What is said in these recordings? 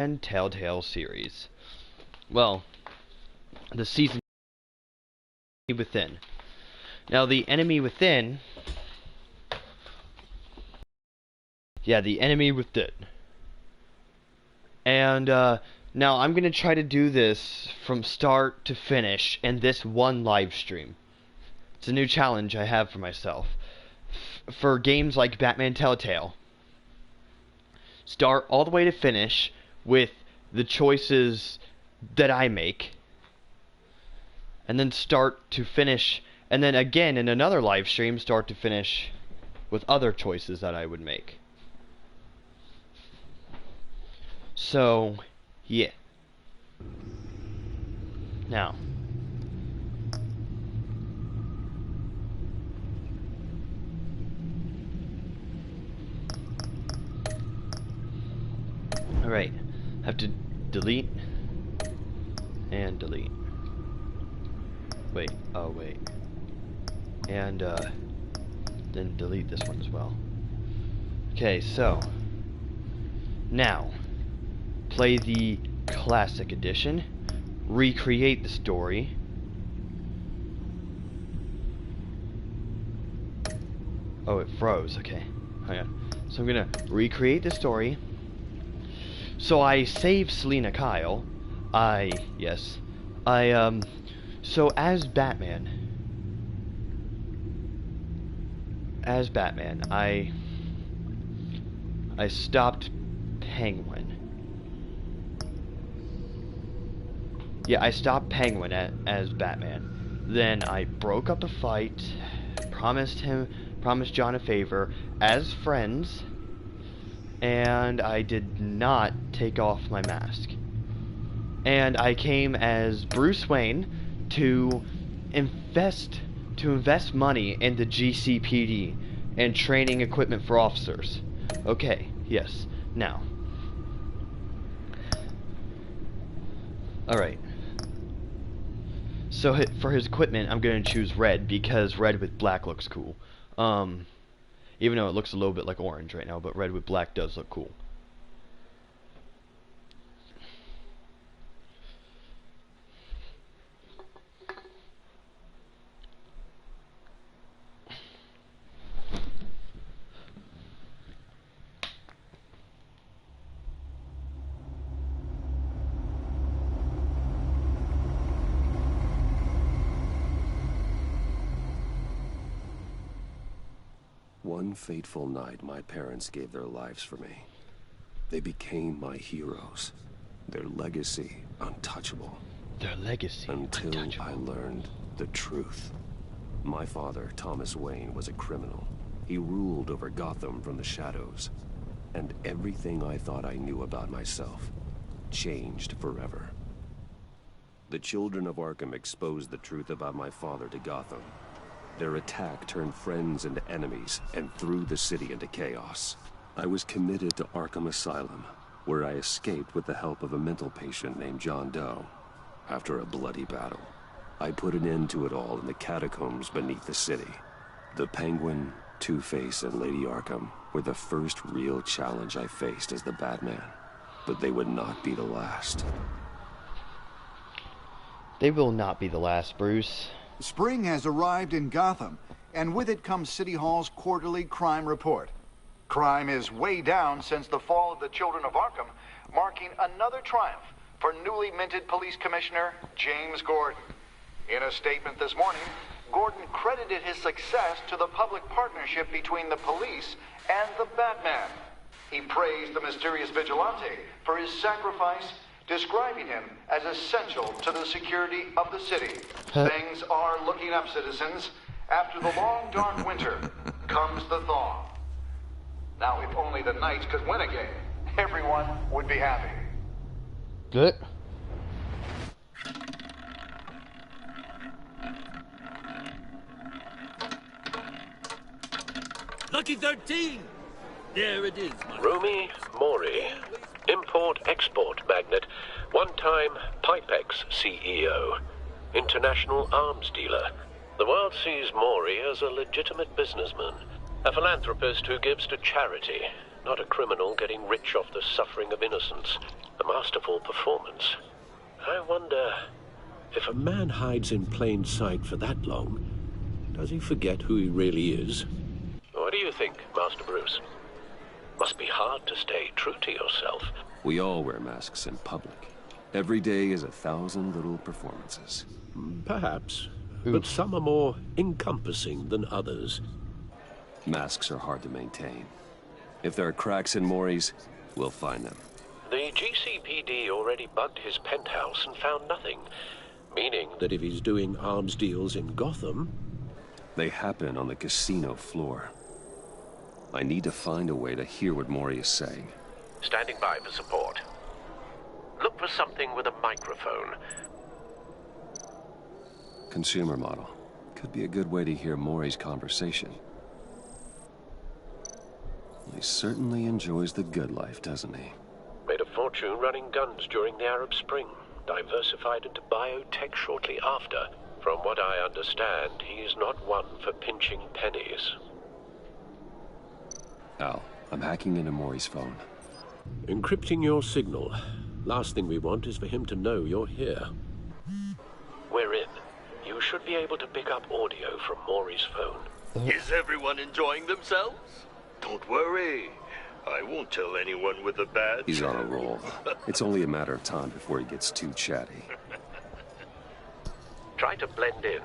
and Telltale series. Well, the season within. Now the enemy within. Yeah, the enemy within. And now I'm gonna try to do this from start to finish in this one live stream. It's a new challenge I have for myself. For games like Batman Telltale, start all the way to finish with the choices that I make, and then start to finish, and then again in another live stream start to finish with other choices that I would make. So yeah, now alright, have to delete and delete. Wait, oh wait. And then delete this one as well. Okay, so now play the classic edition, recreate the story. Oh, it froze, okay. Hang on. So I'm gonna recreate the story. So I save Selina Kyle. So as Batman, I stopped Penguin. Yeah, I stopped Penguin as Batman. Then I broke up the fight, promised John a favor as friends, and I did not take off my mask. And I came as Bruce Wayne to invest money in the GCPD and training equipment for officers. Okay, yes. Now. Alright. So for his equipment, I'm going to choose red because red with black looks cool. Even though it looks a little bit like orange right now, but red with black does look cool. One fateful night, my parents gave their lives for me. They became my heroes. Their legacy untouchable. Their legacy until untouchable. I learned the truth. My father, Thomas Wayne, was a criminal. He ruled over Gotham from the shadows. And everything I thought I knew about myself changed forever. The children of Arkham exposed the truth about my father to Gotham. Their attack turned friends into enemies and threw the city into chaos. I was committed to Arkham Asylum, where I escaped with the help of a mental patient named John Doe. After a bloody battle, I put an end to it all in the catacombs beneath the city. The Penguin, Two-Face, and Lady Arkham were the first real challenge I faced as the Batman. But they would not be the last. They will not be the last, Bruce. Spring has arrived in Gotham, and with it comes City Hall's quarterly crime report. Crime is way down since the fall of the Children of Arkham, marking another triumph for newly minted Police Commissioner James Gordon. In a statement this morning, Gordon credited his success to the public partnership between the police and the Batman. He praised the mysterious vigilante for his sacrifice, describing him as essential to the security of the city. Things are looking up, citizens. After the long, dark winter comes the thaw. Now, if only the Knights could win again, everyone would be happy. Good. Lucky 13! There it is, my Rumi Mori, import-export magnate, one-time Pipex CEO, international arms dealer. The world sees Mori as a legitimate businessman, a philanthropist who gives to charity, not a criminal getting rich off the suffering of innocents. A masterful performance. I wonder if a man hides in plain sight for that long, does he forget who he really is? What do you think, Master Bruce? Must be hard to stay true to yourself. We all wear masks in public. Every day is 1,000 little performances. Perhaps, but some are more encompassing than others. Masks are hard to maintain. If there are cracks in Maury's, we'll find them. The GCPD already bugged his penthouse and found nothing, meaning that if he's doing arms deals in Gotham... They happen on the casino floor. I need to find a way to hear what Maury is saying. Standing by for support. Look for something with a microphone. Consumer model. Could be a good way to hear Maury's conversation. He certainly enjoys the good life, doesn't he? Made a fortune running guns during the Arab Spring. Diversified into biotech shortly after. From what I understand, he is not one for pinching pennies. Al, I'm hacking into Maury's phone. Encrypting your signal. Last thing we want is for him to know you're here. We're in. You should be able to pick up audio from Maury's phone. Is everyone enjoying themselves? Don't worry. I won't tell anyone with a badge. He's on a roll. It's only a matter of time before he gets too chatty. Try to blend in.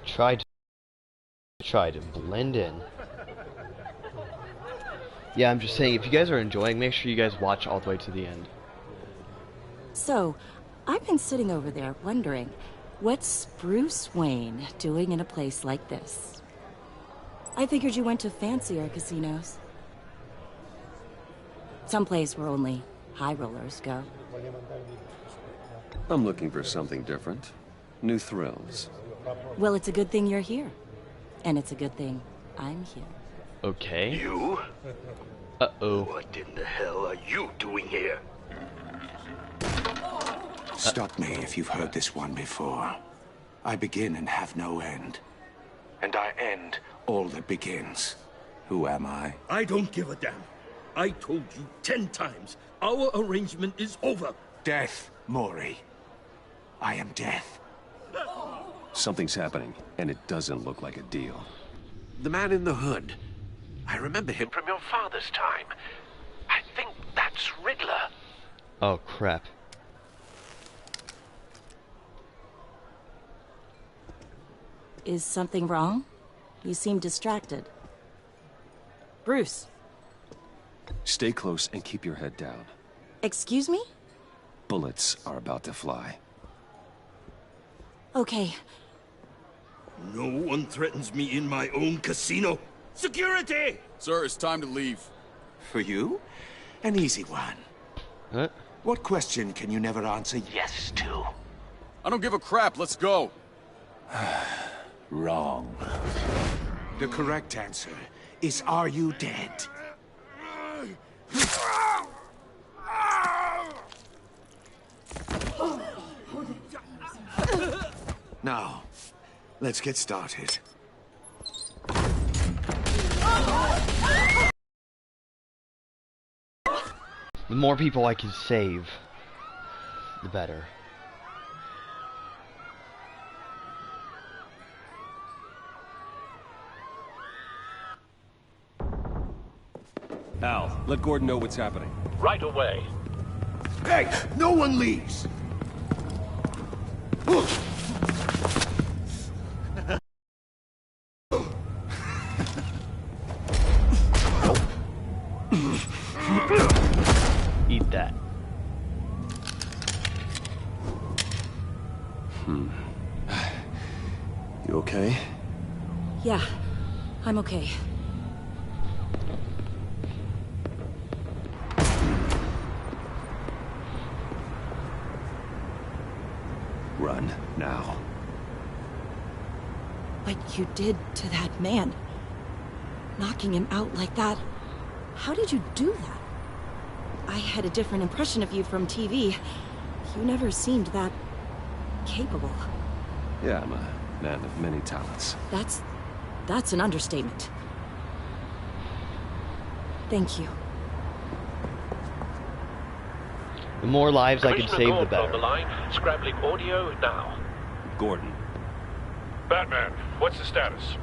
Try to blend in. Yeah, I'm just saying, if you guys are enjoying, make sure you guys watch all the way to the end. So, I've been sitting over there wondering, what's Bruce Wayne doing in a place like this? I figured you went to fancier casinos. Someplace where only high rollers go. I'm looking for something different. New thrills. Well, it's a good thing you're here. And it's a good thing I'm here. Okay. You? Uh-oh. What in the hell are you doing here? Stop me if you've heard this one before. I begin and have no end. And I end all that begins. Who am I? I don't give a damn. I told you 10 times. Our arrangement is over. Death, Maury. I am death. Something's happening, and it doesn't look like a deal. The man in the hood. I remember him from your father's time. I think that's Riddler. Oh, crap. Is something wrong? You seem distracted. Bruce. Stay close and keep your head down. Excuse me? Bullets are about to fly. Okay. No one threatens me in my own casino. Security! Sir, it's time to leave. For you? An easy one. What? What question can you never answer yes to? I don't give a crap. Let's go. Wrong. The correct answer is, are you dead? Now, let's get started. The more people I can save, the better. Al, let Gordon know what's happening. Right away. Hey, no one leaves! Eat that. You okay? Yeah, I'm okay. Run, now. What you did to that man. Knocking him out like that. How did you do that? I had a different impression of you from TV. You never seemed that capable. Yeah, I'm a man of many talents. That's an understatement. Thank you. The more lives I can Commissioner save, the Gordon on the better. line, scrambling audio now. Gordon. Batman, what's the status?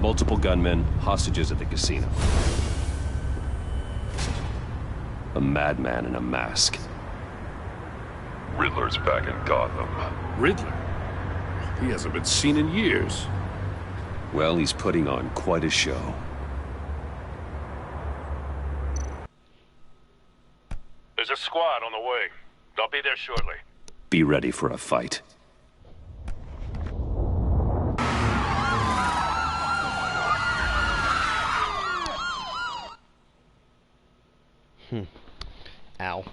Multiple gunmen, hostages at the casino. A madman in a mask. Riddler's back in Gotham. Riddler? He hasn't been seen in years. Well, he's putting on quite a show. There's a squad on the way. I'll be there shortly. Be ready for a fight. Ow.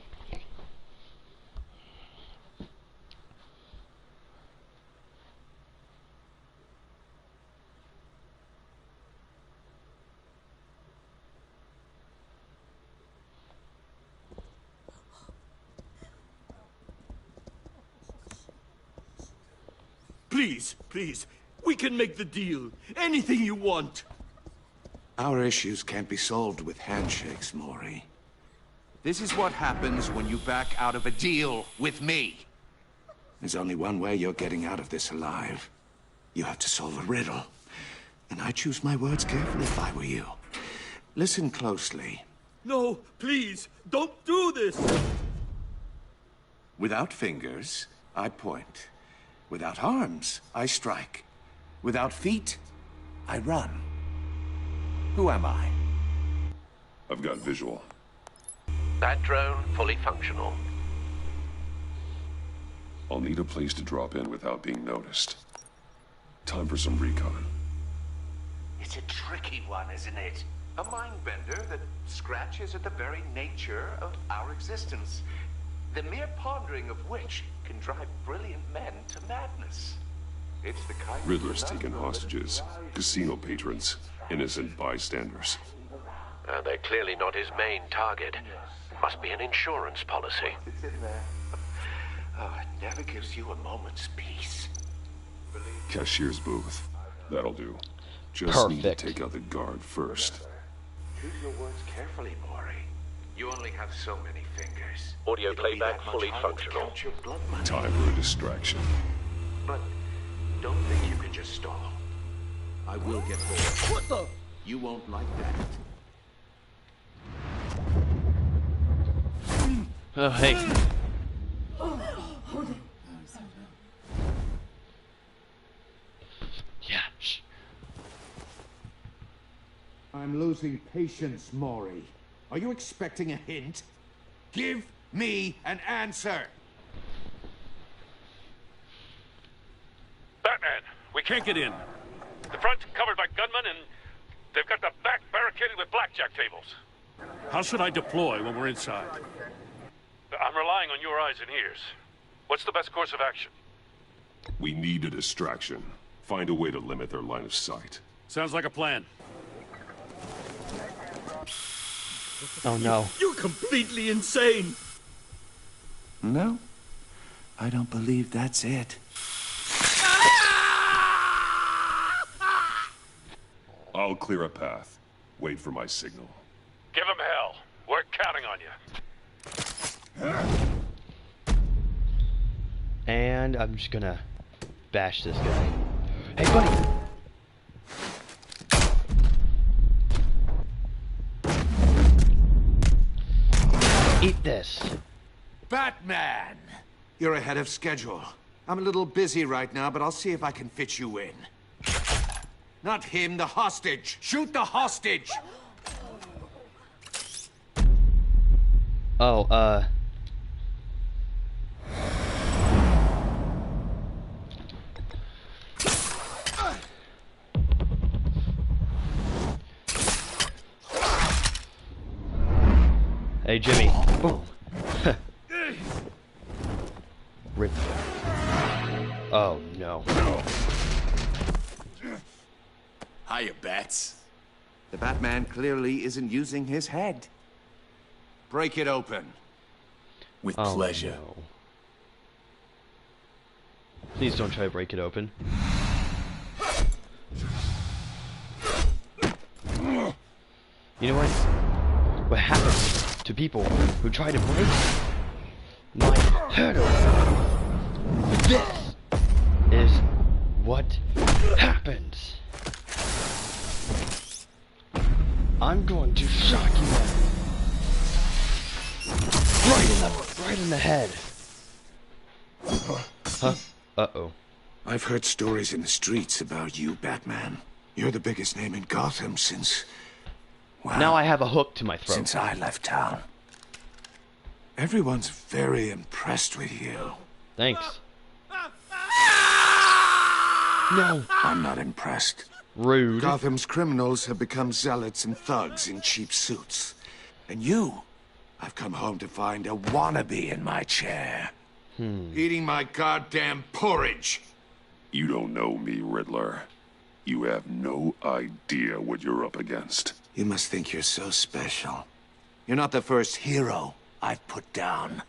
Please, please, we can make the deal. Anything you want. Our issues can't be solved with handshakes, Maury. This is what happens when you back out of a deal with me. There's only one way you're getting out of this alive. You have to solve a riddle. And I choose my words carefully if I were you. Listen closely. No, please, don't do this. Without fingers, I point. Without arms, I strike. Without feet, I run. Who am I? I've got visual. That drone fully functional. I'll need a place to drop in without being noticed. Time for some recon. It's a tricky one, isn't it? A mind bender that scratches at the very nature of our existence. The mere pondering of which can drive brilliant men to madness. It's the kind Riddler's taken hostages, casino patrons, innocent bystanders. They're clearly not his main target. Must be an insurance policy. It's in there. Oh, it never gives you a moment's peace. Cashier's booth. That'll do. Just need to Perfect. take out the guard first. Choose your words carefully, Maury. You only have so many fingers. Audio It'll be playback that much fully harder to functional. count your blood money. Time for a distraction. But don't think you can just stall. I will get bored. What the? You won't like that. Oh, hey. Yeah. Shh. I'm losing patience, Maury. Are you expecting a hint? Give me an answer. Batman, we can't get in. The front covered by gunmen, and they've got the back barricaded with blackjack tables. How should I deploy when we're inside? I'm relying on your eyes and ears. What's the best course of action? We need a distraction. Find a way to limit their line of sight. Sounds like a plan. Oh no. You're completely insane. No, I don't believe that's it. I'll clear a path. Wait for my signal. Give him hell. We're counting on you. And I'm just gonna bash this guy. Hey, buddy! Eat this. Batman! You're ahead of schedule. I'm a little busy right now, but I'll see if I can fit you in. Not him, the hostage. Shoot the hostage! Oh, Hey, Jimmy. Boom. Rip. Oh, no. Hiya, Bats. The Batman clearly isn't using his head. Break it open. With Oh, pleasure. no. Please don't try to break it open. You know what? What happens to people who try to break my head open? This is what happens. I'm going to shock you right in the head. Huh? Uh-oh. I've heard stories in the streets about you, Batman. You're the biggest name in Gotham since... well, now I have a hook to my throat. Since I left town. Everyone's very impressed with you. Thanks. No. I'm not impressed. Rude. Gotham's criminals have become zealots and thugs in cheap suits. And you, I've come home to find a wannabe in my chair. Eating my goddamn porridge. You don't know me, Riddler. You have no idea what you're up against. You must think you're so special. You're not the first hero I've put down.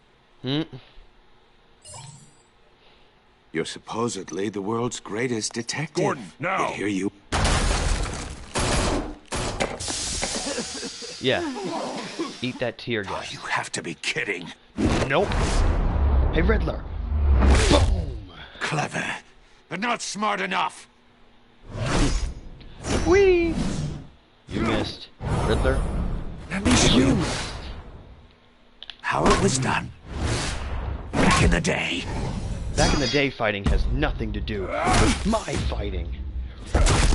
You're supposedly the world's greatest detective. Gordon, now! Yet here you... Yeah. Eat that tear gas. You have to be kidding. Nope. Hey, Riddler. Boom. Clever, but not smart enough. Whee! You missed. Riddler. Let me show you how it was done. Back in the day. Back in the day, fighting has nothing to do with my fighting.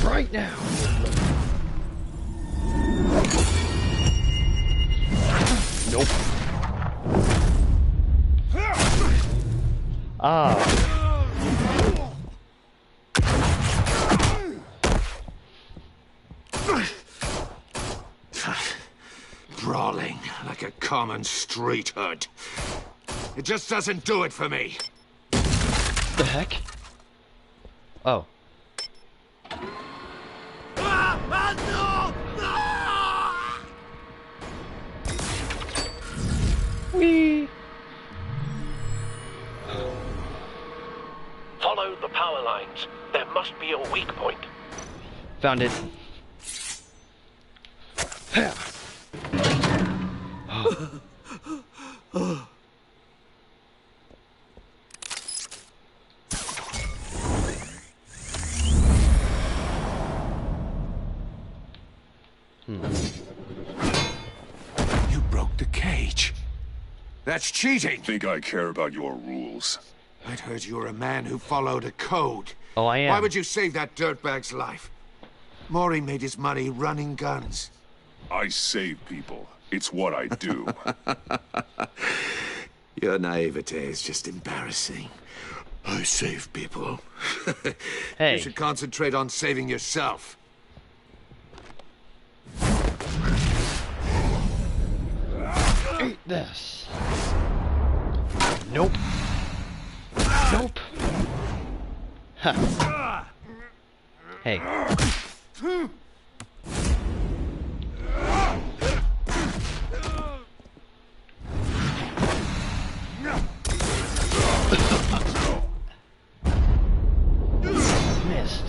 Right now. Nope. Brawling like a common street hood. It just doesn't do it for me. The heck? Oh. Whee! Follow the power lines. There must be a weak point. Found it. You broke the cage. That's cheating. Think I care about your rules? I'd heard you were a man who followed a code. Oh, I am. Why would you save that dirtbag's life? Maury made his money running guns. I save people. It's what I do. Your naivete is just embarrassing. I save people. Hey. You should concentrate on saving yourself. Eat this. Nope. Nope. Huh. Hey. Missed.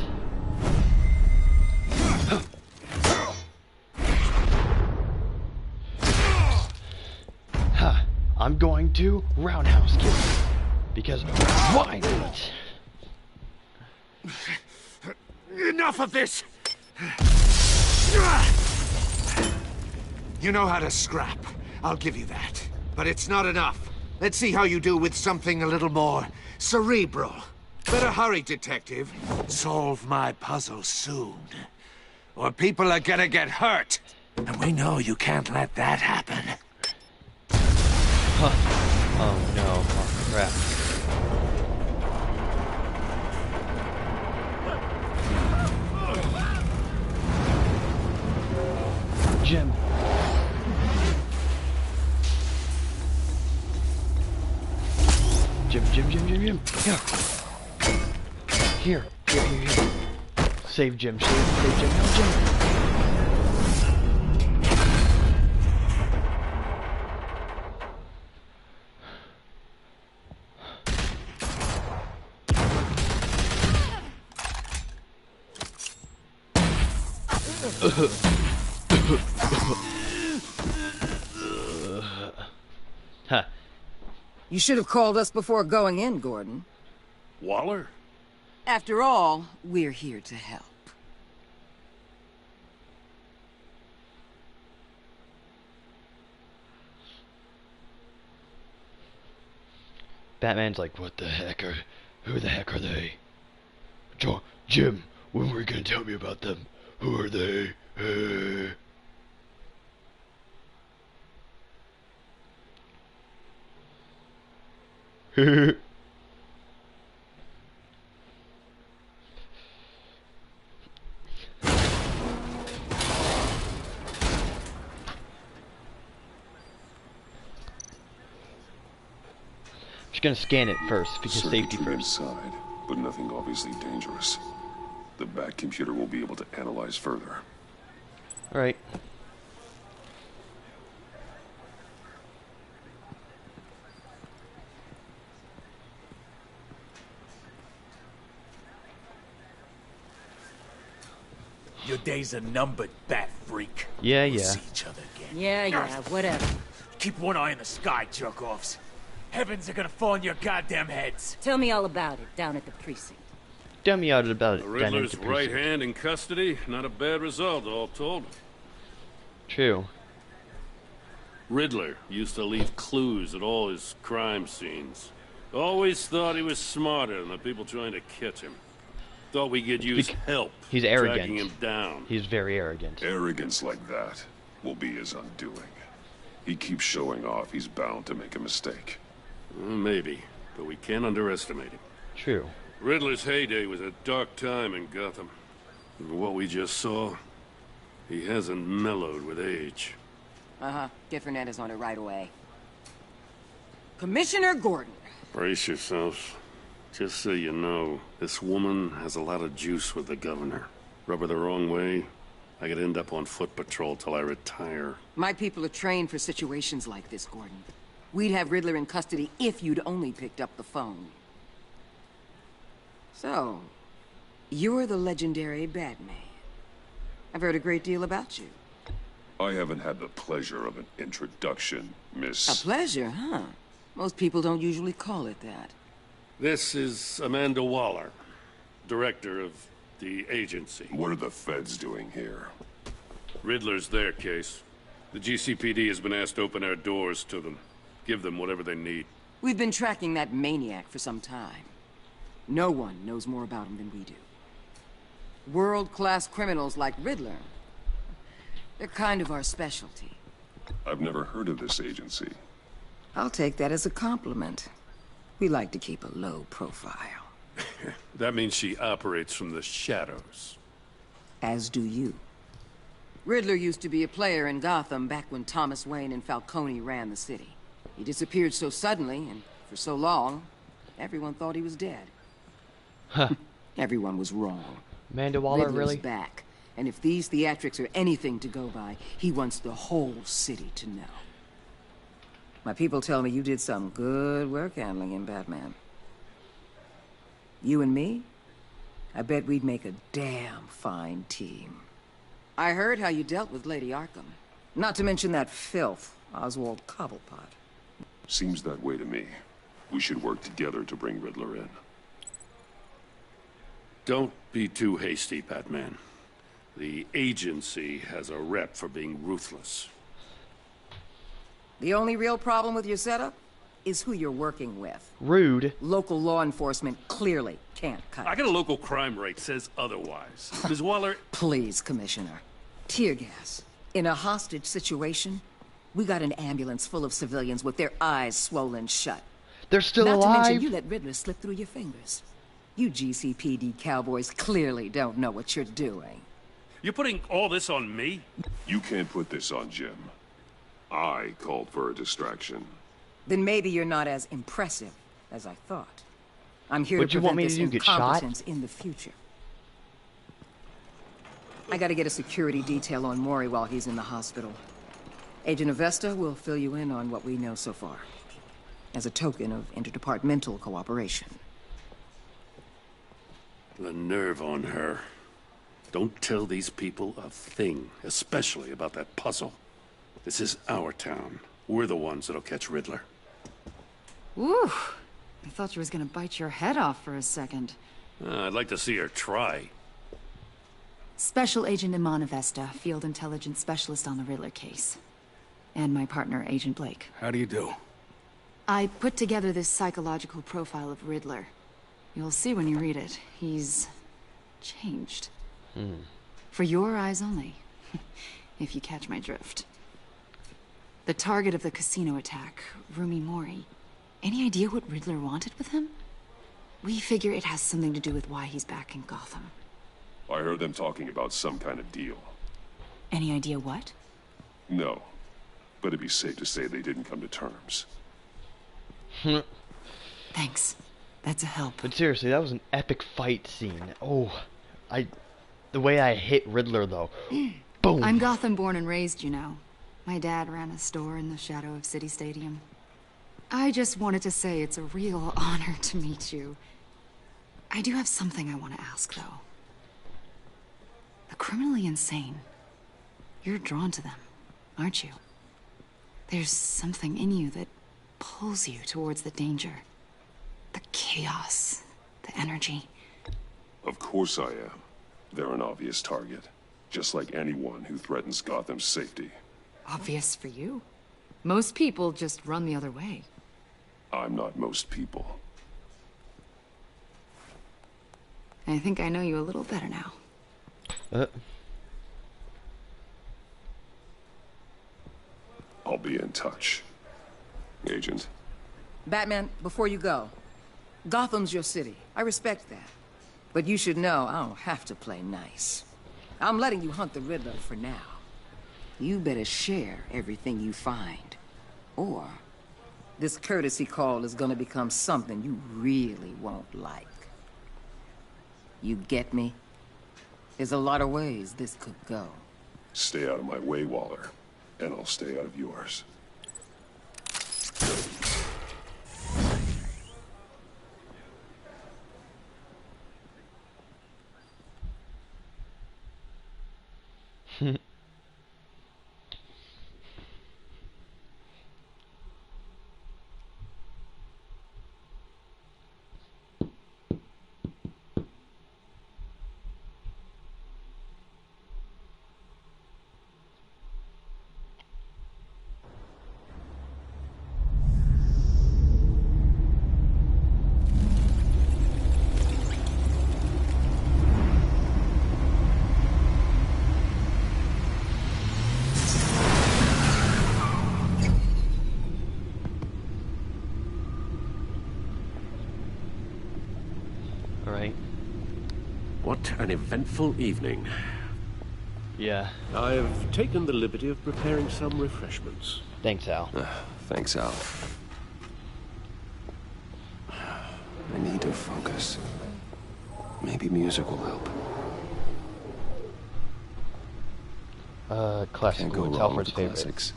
Huh. I'm going to roundhouse kick you. Because why not? Enough of this! You know how to scrap. I'll give you that. But it's not enough. Let's see how you do with something a little more cerebral. Better hurry, detective. Solve my puzzle soon. Or people are gonna get hurt. And we know you can't let that happen. Huh. Oh no. Oh crap. Jim. Jim. Here. Here. Save Jim. Save Jim. No, Jim. Huh. You should have called us before going in, Gordon. Waller? After all, we're here to help. Batman's like, what the heck who the heck are they? Jim, when were you gonna tell me about them? Who are they? Just gonna scan it first because safety Circuitry first. inside, but nothing obviously dangerous. The Bat computer will be able to analyze further. All right. Your days are numbered, bat freak. Yeah, We'll yeah. see each other again. Yeah, whatever. Keep one eye in the sky, jerk-offs. Heavens are gonna fall on your goddamn heads. Tell me all about it down at the precinct. Tell me out about it. The down at Riddler's the right precinct. hand in custody. Not a bad result, all told. True. Riddler used to leave clues at all his crime scenes. Always thought he was smarter than the people trying to catch him. Thought we could use help He's arrogant. tracking him down. He's very arrogant. Arrogance like that will be his undoing. He keeps showing off, he's bound to make a mistake. Maybe, but we can't underestimate him. True. Riddler's heyday was a dark time in Gotham. And what we just saw, he hasn't mellowed with age. Uh-huh. Get Fernandez on it right away. Commissioner Gordon. Brace yourselves. Just so you know, this woman has a lot of juice with the governor. Rub her the wrong way, I could end up on foot patrol till I retire. My people are trained for situations like this, Gordon. We'd have Riddler in custody if you'd only picked up the phone. So, you're the legendary Batman. I've heard a great deal about you. I haven't had the pleasure of an introduction, Miss... A pleasure, huh? Most people don't usually call it that. This is Amanda Waller, director of the agency. What are the feds doing here? Riddler's their case. The GCPD has been asked to open our doors to them. Give them whatever they need. We've been tracking that maniac for some time. No one knows more about him than we do. World-class criminals like Riddler. They're kind of our specialty. I've never heard of this agency. I'll take that as a compliment. We like to keep a low profile. That means she operates from the shadows. As do you. Riddler used to be a player in Gotham back when Thomas Wayne and Falcone ran the city. He disappeared so suddenly and for so long, everyone thought he was dead. Huh. Everyone was wrong. Amanda Waller, Riddler's really? back. And if these theatrics are anything to go by, he wants the whole city to know. My people tell me you did some good work handling him, Batman. You and me? I bet we'd make a damn fine team. I heard how you dealt with Lady Arkham. Not to mention that filth, Oswald Cobblepot. Seems that way to me. We should work together to bring Riddler in. Don't be too hasty, Batman. The agency has a rep for being ruthless. The only real problem with your setup is who you're working with. Rude. Local law enforcement clearly can't cut it. I got a local crime rate says otherwise. Ms. Waller... Please, Commissioner. Tear gas. In a hostage situation, we got an ambulance full of civilians with their eyes swollen shut. They're still Not alive? to mention you let Riddler slip through your fingers. You GCPD cowboys clearly don't know what you're doing. You're putting all this on me? You can't put this on Jim. I called for a distraction. Then maybe you're not as impressive as I thought. I'm here What to you want prevent me to this do, get shot? incompetence in the future. I gotta get a security detail on Maury while he's in the hospital. Agent Avesta will fill you in on what we know so far, as a token of interdepartmental cooperation. The nerve on her. Don't tell these people a thing, especially about that puzzle. This is our town. We're the ones that'll catch Riddler. Woo! I thought you was gonna bite your head off for a second. I'd like to see her try. Special Agent Imana Vesta, Field Intelligence Specialist on the Riddler case. And my partner, Agent Blake. How do you do? I put together this psychological profile of Riddler. You'll see when you read it. He's changed. For your eyes only, if you catch my drift. The target of the casino attack, Rumi Mori. Any idea what Riddler wanted with him? We figure it has something to do with why he's back in Gotham. I heard them talking about some kind of deal. Any idea what? No, but it'd be safe to say they didn't come to terms. Thanks. That's a help. But seriously, that was an epic fight scene. Oh, the way I hit Riddler, though. Boom. I'm Gotham born and raised, you know. My dad ran a store in the shadow of City Stadium. I just wanted to say it's a real honor to meet you. I do have something I want to ask, though. The criminally insane. You're drawn to them, aren't you? There's something in you that pulls you towards the danger. The chaos, the energy. Of course I am. They're an obvious target, just like anyone who threatens Gotham's safety. Obvious for you. Most people just run the other way. I'm not most people. I think I know you a little better now. I'll be in touch. Agent. Batman, before you go, Gotham's your city. I respect that. But you should know I don't have to play nice. I'm letting you hunt the Riddler for now. You better share everything you find. Or this courtesy call is gonna become something you really won't like. You get me? There's a lot of ways this could go. Stay out of my way, Waller. And I'll stay out of yours. What an eventful evening. Yeah. I've taken the liberty of preparing some refreshments. Thanks, Al. Thanks, Al. I need to focus. Maybe music will help. Classic. Can't go What's wrong Alfred's with favorite? classics.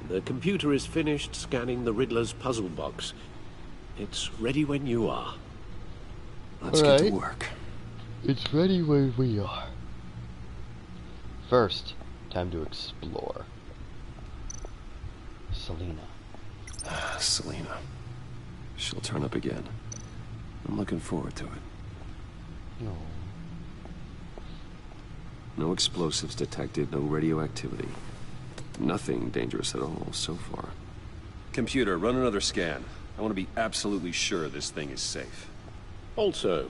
The computer is finished scanning the Riddler's puzzle box. It's ready when you are. Let's get to work. It's ready where we are. First, time to explore. Selina. Selina. She'll turn up again. I'm looking forward to it. No. No explosives detected, no radioactivity. Nothing dangerous at all so far. Computer, run another scan. I want to be absolutely sure this thing is safe. Also,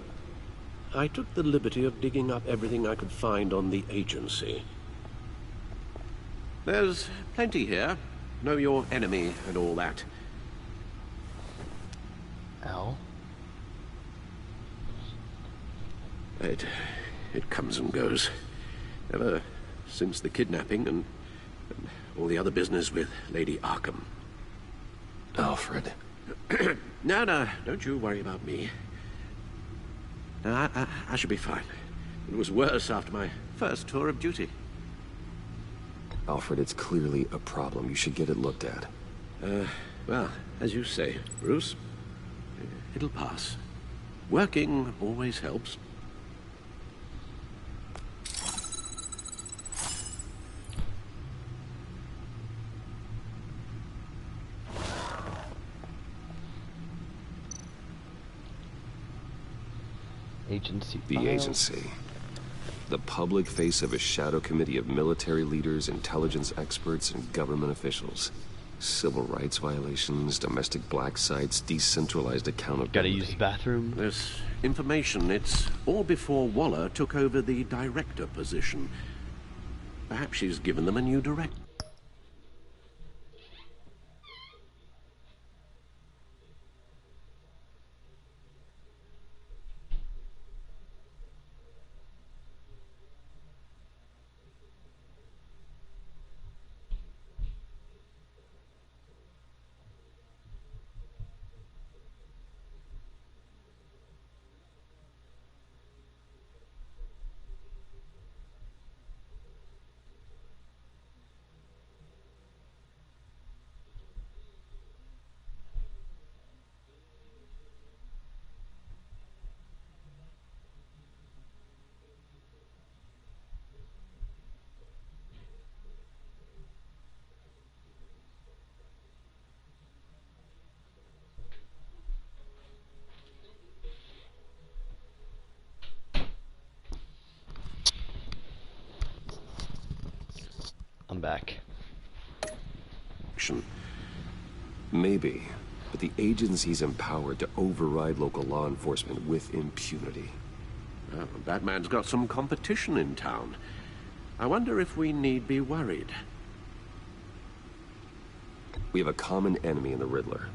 I took the liberty of digging up everything I could find on the agency. There's plenty here. Know your enemy and all that. Al? It comes and goes. Ever since the kidnapping and all the other business with Lady Arkham. Alfred. No, don't you worry about me. No, I should be fine. It was worse after my first tour of duty. Alfred, it's clearly a problem. You should get it looked at. Well, as you say, Bruce, it'll pass. Working always helps. Agency The files. agency. The public face of a shadow committee of military leaders, intelligence experts, and government officials. Civil rights violations, domestic black sites, decentralized accountability. Gotta use the bathroom. This information, it's all before Waller took over the director position. Perhaps she's given them a new director. I'm back. Maybe, but the agency's empowered to override local law enforcement with impunity. Well, Batman's got some competition in town. I wonder if we need be worried. We have a common enemy in the Riddler.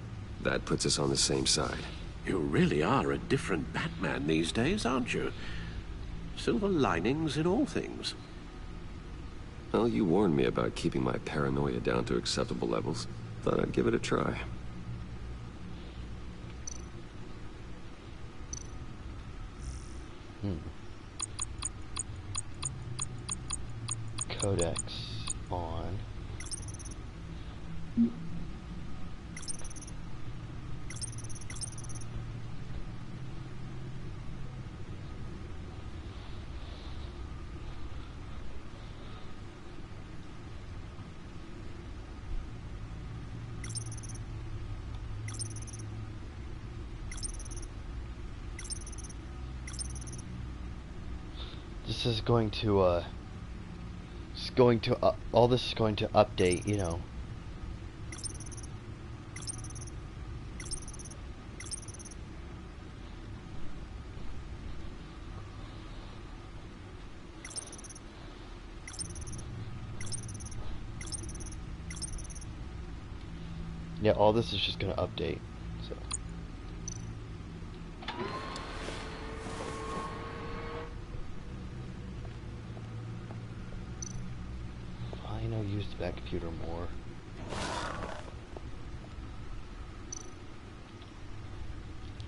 That puts us on the same side. You really are a different Batman these days, aren't you? Silver linings in all things. Well, you warned me about keeping my paranoia down to acceptable levels. Thought I'd give it a try. Codex on. This is going to all this is going to update, you know. Yeah, all this is just going to update. So use the back computer more.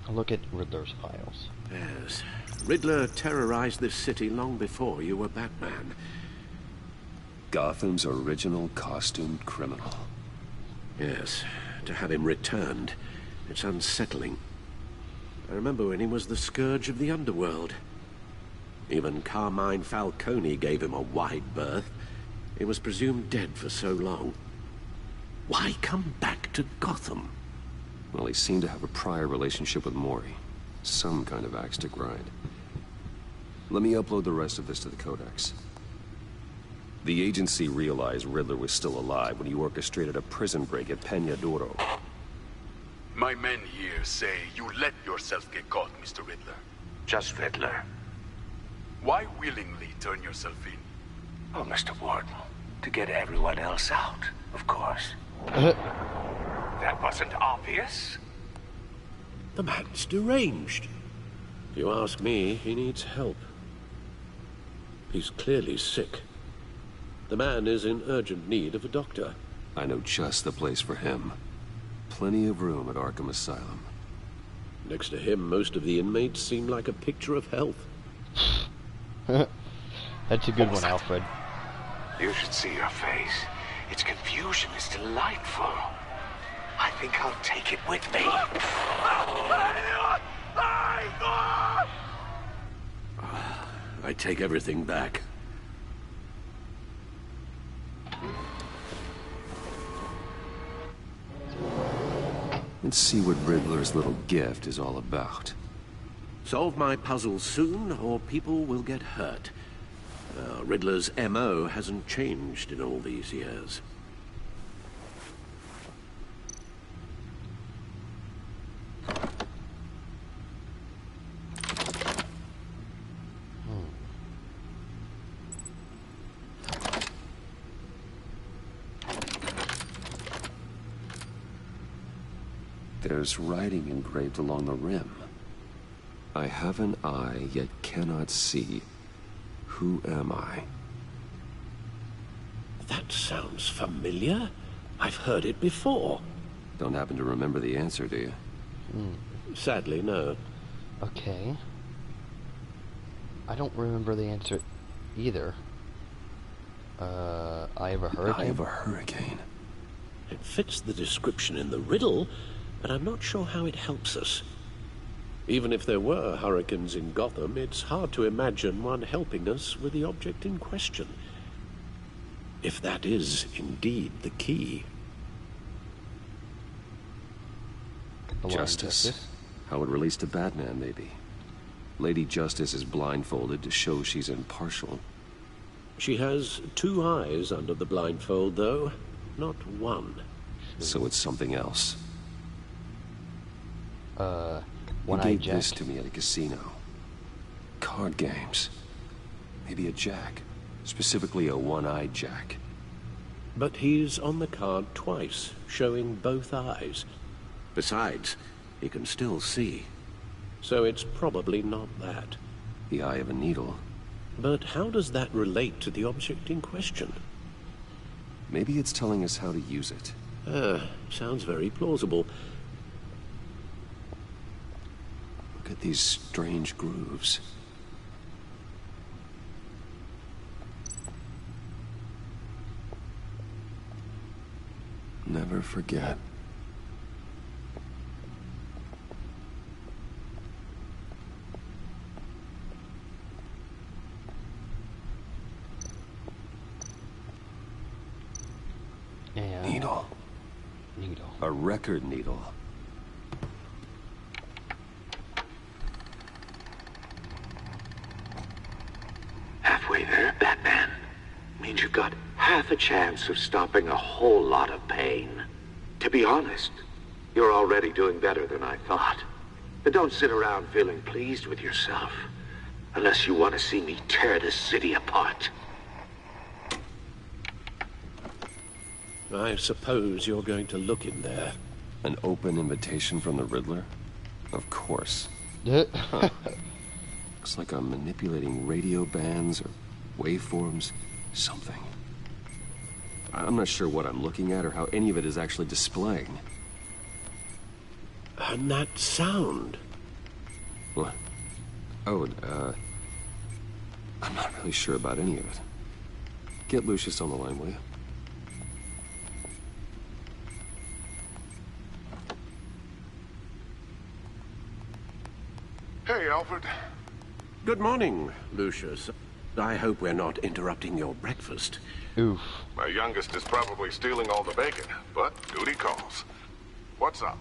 I'll look at Riddler's files. Yes. Riddler terrorized this city long before you were Batman. Gotham's original costumed criminal. Yes. To have him returned, it's unsettling. I remember when he was the scourge of the underworld. Even Carmine Falcone gave him a wide berth. He was presumed dead for so long. Why come back to Gotham? Well, he seemed to have a prior relationship with Mori. Some kind of axe to grind. Let me upload the rest of this to the Codex. The agency realized Riddler was still alive when he orchestrated a prison break at Peñadoro. My men here say you let yourself get caught, Mr. Riddler. Just Riddler. Why willingly turn yourself in? Oh, Mr. Warden, to get everyone else out, of course. That wasn't obvious. The man's deranged. If you ask me, he needs help. He's clearly sick. The man is in urgent need of a doctor. I know just the place for him. Plenty of room at Arkham Asylum. Next to him, most of the inmates seem like a picture of health. That's a good one, Alfred. You should see your face. Its confusion is delightful. I think I'll take it with me. I take everything back. Let's see what Riddler's little gift is all about. Solve my puzzle soon, or people will get hurt. Riddler's MO hasn't changed in all these years. There's writing engraved along the rim. I have an eye, yet cannot see. Who am I? That sounds familiar. I've heard it before. Don't happen to remember the answer, do you? Sadly, no. Okay. I don't remember the answer either. Eye of a hurricane? Eye of a hurricane. It fits the description in the riddle, but I'm not sure how it helps us. Even if there were hurricanes in Gotham, it's hard to imagine one helping us with the object in question. If that is indeed the key. Justice. How it relates to Batman, maybe. Lady Justice is blindfolded to show she's impartial. She has 2 eyes under the blindfold, though, not 1. So it's something else. One-eyed He gave Jack. this to me at a casino. Card games. Maybe a jack. Specifically a one-eyed jack. But he's on the card twice, showing both eyes. Besides, he can still see. So it's probably not that. The eye of a needle. But how does that relate to the object in question? Maybe it's telling us how to use it. Sounds very plausible. Look at these strange grooves. Never forget. And needle. Needle. A record needle. Halfway there, Batman. Means you've got half a chance of stopping a whole lot of pain. To be honest, you're already doing better than I thought. But don't sit around feeling pleased with yourself. Unless you want to see me tear this city apart. I suppose you're going to look in there. An open invitation from the Riddler? Of course. Huh. Looks like I'm manipulating radio bands or waveforms. Something. I'm not sure what I'm looking at or how any of it is actually displaying. And that sound. What? Oh, I'm not really sure about any of it. Get Lucius on the line, will you? Hey, Alfred. Good morning, Lucius. I hope we're not interrupting your breakfast. Oof. My youngest is probably stealing all the bacon, but duty calls. What's up?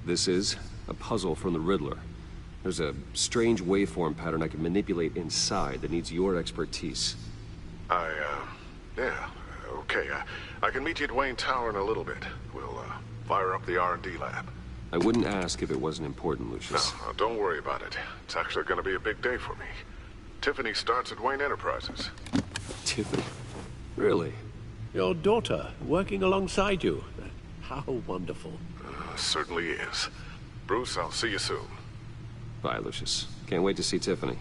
This is a puzzle from the Riddler. There's a strange waveform pattern I can manipulate inside that needs your expertise. Yeah, okay. I can meet you at Wayne Tower in a little bit. We'll, fire up the R&D lab. I wouldn't ask if it wasn't important, Lucius. No, don't worry about it. It's actually going to be a big day for me. Tiffany starts at Wayne Enterprises. Tiffany? Really? Your daughter, working alongside you. How wonderful. Certainly is. Bruce, I'll see you soon. Bye, Lucius. Can't wait to see Tiffany.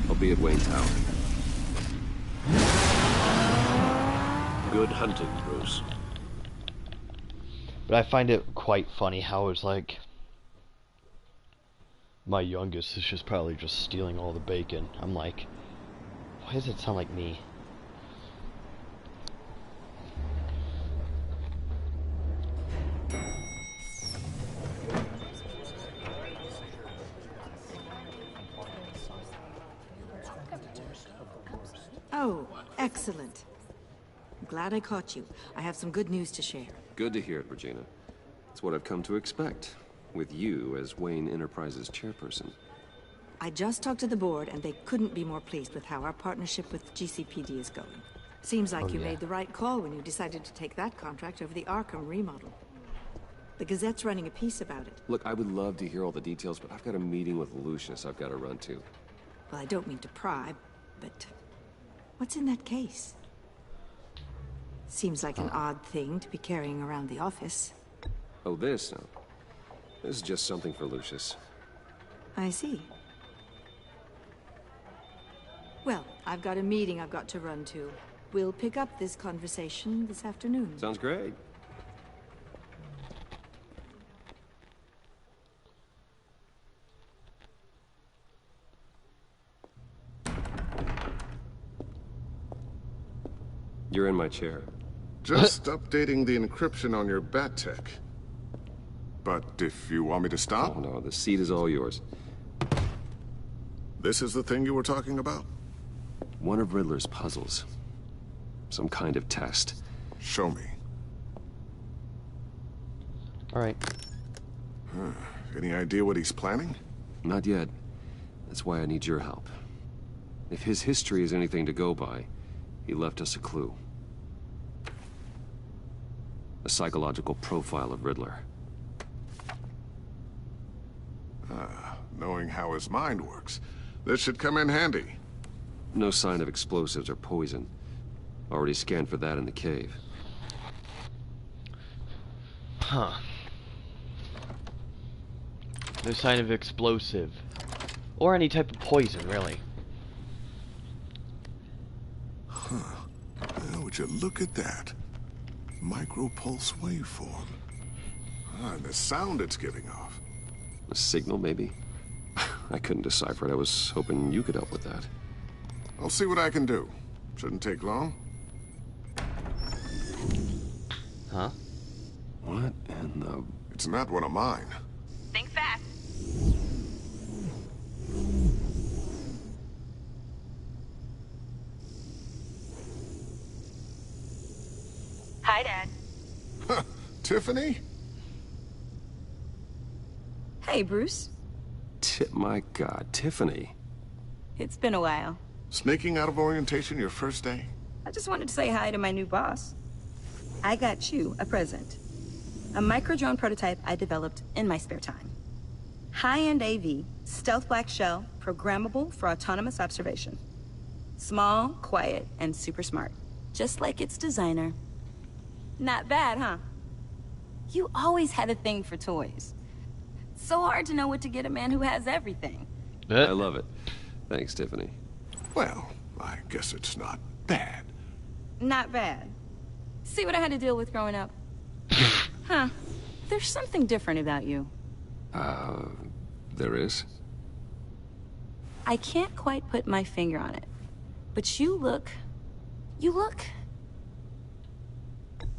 I'll be at Wayne Tower. Good hunting, Bruce. But I find it quite funny how it's like My youngest is just probably just stealing all the bacon. I'm like, why does it sound like me? Oh, excellent. I'm glad I caught you. I have some good news to share. Good to hear it, Regina. It's what I've come to expect, with you as Wayne Enterprises chairperson. I just talked to the board, and they couldn't be more pleased with how our partnership with GCPD is going. Seems like you made the right call when you decided to take that contract over the Arkham remodel. The Gazette's running a piece about it. Look, I would love to hear all the details, but I've got a meeting with Lucius I've got to run to. Well, I don't mean to pry, but what's in that case? Seems like an odd thing to be carrying around the office. Oh, this? No. This is just something for Lucius. I see. Well, I've got a meeting I've got to run to. We'll pick up this conversation this afternoon. Sounds great. You're in my chair. Just updating the encryption on your bat tech. But if you want me to stop? Oh, no, the seat is all yours. This is the thing you were talking about? One of Riddler's puzzles. Some kind of test. Show me. Alright. Huh. Any idea what he's planning? Not yet. That's why I need your help. If his history is anything to go by, he left us a clue. A psychological profile of Riddler. Knowing how his mind works, this should come in handy. No sign of explosives or poison. Already scanned for that in the cave. Huh. No sign of explosive. Or any type of poison, really. Huh. Well, would you look at that? Micropulse waveform. And the sound it's giving off. A signal, maybe? I couldn't decipher it. I was hoping you could help with that. I'll see what I can do. Shouldn't take long. Huh? What in the... It's not one of mine. Think fast. Hi, Dad. Tiffany? Hey, Bruce. My God, Tiffany. It's been a while. Sneaking out of orientation your first day? I just wanted to say hi to my new boss. I got you a present. A micro-drone prototype I developed in my spare time. High-end AV, stealth black shell, programmable for autonomous observation. Small, quiet, and super smart. Just like its designer. Not bad, huh? You always had a thing for toys. So hard to know what to get a man who has everything. I love it. Thanks, Tiffany. Well, I guess it's not bad. Not bad. See what I had to deal with growing up? Huh. There's something different about you. There is? I can't quite put my finger on it. But you look...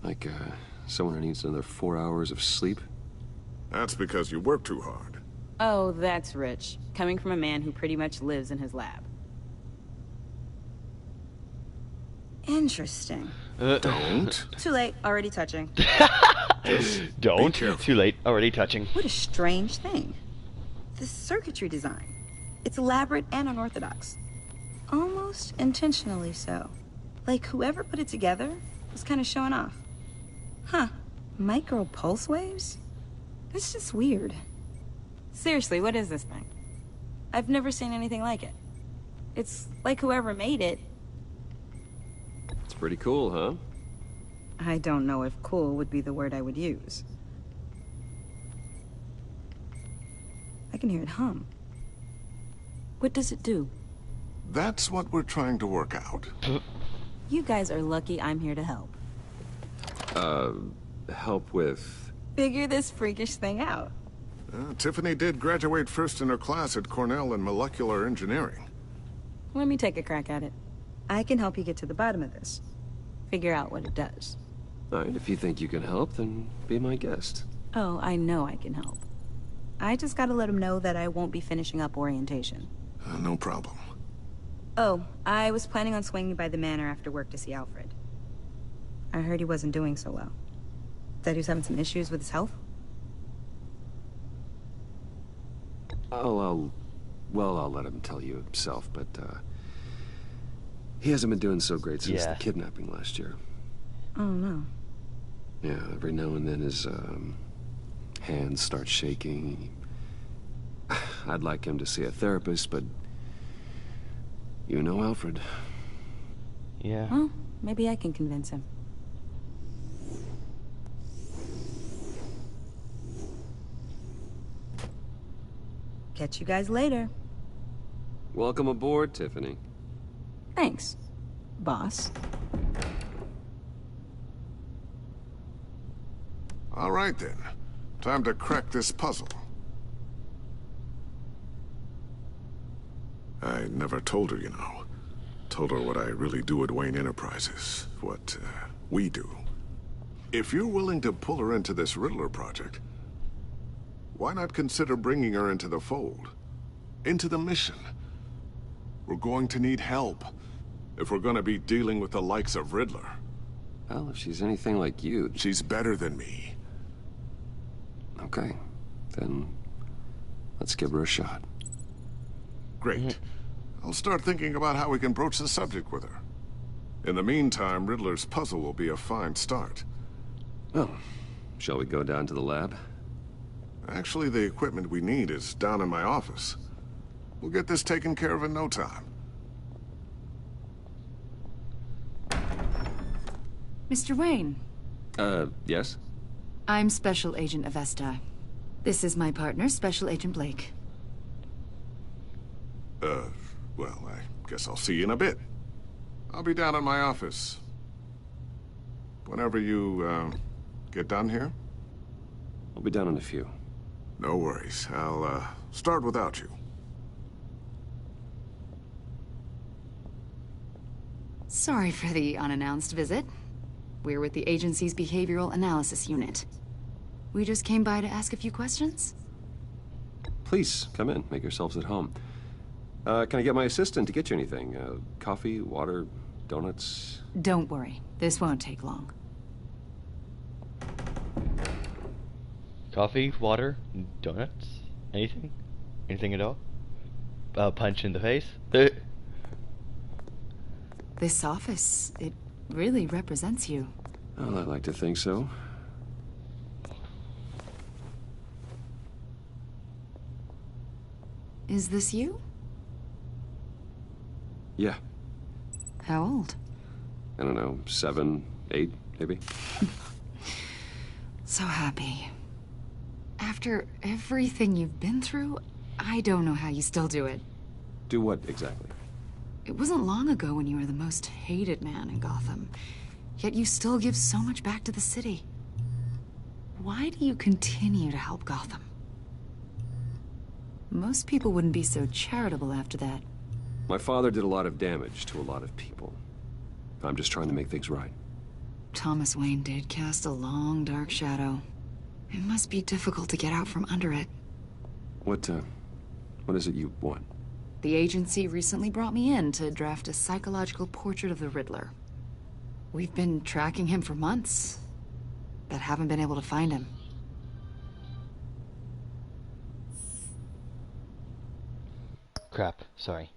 Like, someone who needs another 4 hours of sleep? That's because you work too hard. Oh, that's rich. Coming from a man who pretty much lives in his lab. Interesting. Don't. Too late, already touching. Don't. Too late, already touching. What a strange thing. The circuitry design. It's elaborate and unorthodox. Almost intentionally so. Like whoever put it together was kind of showing off. Huh. Micro pulse waves? That's just weird. Seriously, what is this thing? I've never seen anything like it. It's like whoever made it. It's pretty cool, huh? I don't know if cool would be the word I would use. I can hear it hum. What does it do? That's what we're trying to work out. You guys are lucky I'm here to help. Help with... Figure this freakish thing out. Tiffany did graduate first in her class at Cornell in molecular engineering. Let me take a crack at it. I can help you get to the bottom of this. Figure out what it does. All right, if you think you can help, then be my guest. Oh, I know I can help. I just gotta let him know that I won't be finishing up orientation. No problem. Oh, I was planning on swinging by the manor after work to see Alfred. I heard he wasn't doing so well. Said he was having some issues with his health? I'll let him tell you himself, but, he hasn't been doing so great since the kidnapping last year. Oh, no. Yeah, every now and then his, hands start shaking. I'd like him to see a therapist, but you know Alfred. Yeah. Well, maybe I can convince him. Catch you guys later. Welcome aboard, Tiffany. Thanks, boss. All right, then. Time to crack this puzzle. I never told her, you know. Told her what I really do at Wayne Enterprises. What, we do. If you're willing to pull her into this Riddler project, why not consider bringing her into the fold? Into the mission? We're going to need help if we're going to be dealing with the likes of Riddler. Well, if she's anything like you... She's better than me. Okay. Then let's give her a shot. Great. I'll start thinking about how we can broach the subject with her. In the meantime, Riddler's puzzle will be a fine start. Well, shall we go down to the lab? Actually, the equipment we need is down in my office. We'll get this taken care of in no time. Mr. Wayne. Yes? I'm Special Agent Avesta. This is my partner, Special Agent Blake. Well, I guess I'll see you in a bit. I'll be down in my office. Whenever you, get done here? I'll be down in a few. No worries. I'll, start without you. Sorry for the unannounced visit. We're with the agency's Behavioral Analysis Unit. We just came by to ask a few questions. Please, come in. Make yourselves at home. Can I get my assistant to get you anything? Coffee, water, donuts? Don't worry. This won't take long. Coffee, water, donuts? Anything? Anything at all? Punch in the face? This office, it really represents you. Well, I'd like to think so. Is this you? Yeah. How old? I don't know, 7, 8, maybe? So happy. After everything you've been through, I don't know how you still do it. Do what, exactly? It wasn't long ago when you were the most hated man in Gotham. Yet you still give so much back to the city. Why do you continue to help Gotham? Most people wouldn't be so charitable after that. My father did a lot of damage to a lot of people. I'm just trying to make things right. Thomas Wayne did cast a long, dark shadow. It must be difficult to get out from under it. What is it you want? The agency recently brought me in to draft a psychological portrait of the Riddler. We've been tracking him for months, but haven't been able to find him. Crap, sorry.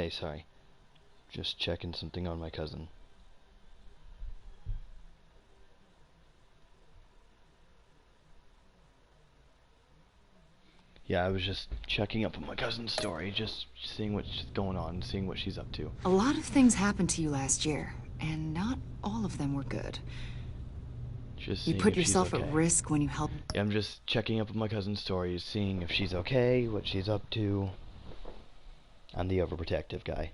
Hey, sorry. Just checking something on my cousin. Yeah, I was just checking up on my cousin's story, just seeing what's going on, seeing what she's up to. A lot of things happened to you last year, and not all of them were good. Just You seeing put if she's yourself okay. at risk when you helped. Yeah, I'm just checking up on my cousin's story, seeing if she's okay, what she's up to. I'm the overprotective guy.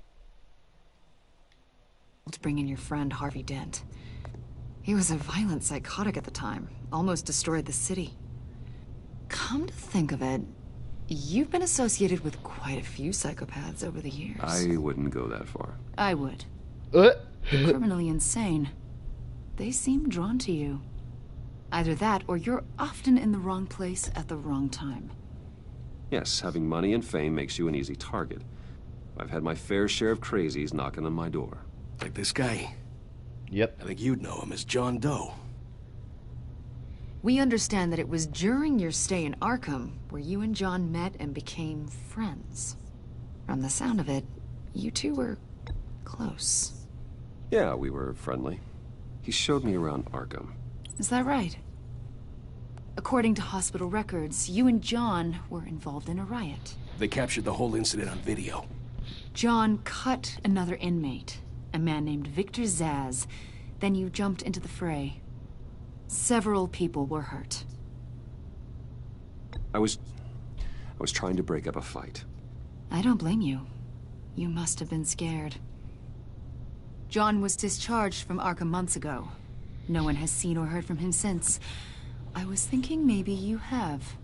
To bring in your friend Harvey Dent. He was a violent psychotic at the time, almost destroyed the city. Come to think of it, you've been associated with quite a few psychopaths over the years. I wouldn't go that far. I would. Criminally insane. They seem drawn to you. Either that, or you're often in the wrong place at the wrong time. Yes, having money and fame makes you an easy target. I've had my fair share of crazies knocking on my door. Like this guy? Yep. I think you'd know him as John Doe. We understand that it was during your stay in Arkham where you and John met and became friends. From the sound of it, you two were close. Yeah, we were friendly. He showed me around Arkham. Is that right? According to hospital records, you and John were involved in a riot. They captured the whole incident on video. John cut another inmate, a man named Victor Zaz. Then you jumped into the fray. Several people were hurt. I was trying to break up a fight. I don't blame you. You must have been scared. John was discharged from Arkham months ago. No one has seen or heard from him since. I was thinking maybe you have.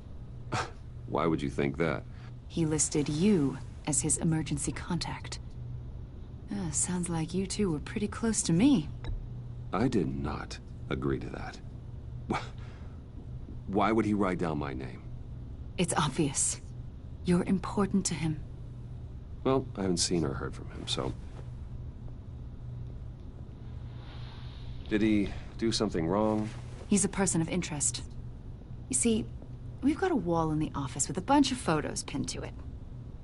Why would you think that? He listed you as his emergency contact. Sounds like you two were pretty close to me. I did not agree to that. Why would he write down my name? It's obvious. You're important to him. Well, I haven't seen or heard from him, so... Did he do something wrong? He's a person of interest. You see, we've got a wall in the office with a bunch of photos pinned to it.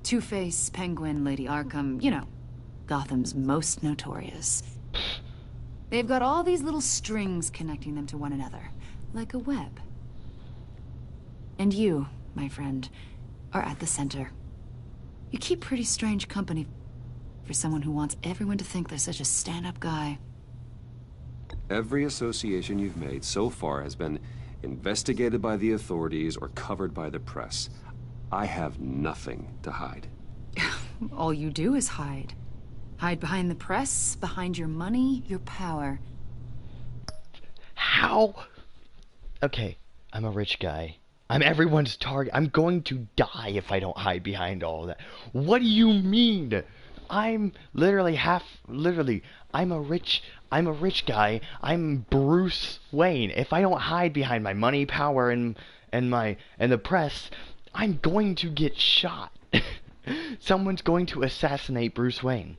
Two-Face, Penguin, Lady Arkham, you know, Gotham's most notorious. They've got all these little strings connecting them to one another, like a web. And you, my friend, are at the center. You keep pretty strange company for someone who wants everyone to think they're such a stand-up guy. Every association you've made so far has been investigated by the authorities or covered by the press. I have nothing to hide. All you do is hide. Hide behind the press, behind your money, your power. How? Okay, I'm a rich guy. I'm everyone's target. I'm going to die if I don't hide behind all of that. What do you mean? I'm literally I'm a rich guy. I'm Bruce Wayne. If I don't hide behind my money, power, and the press, I'm going to get shot. Someone's going to assassinate Bruce Wayne.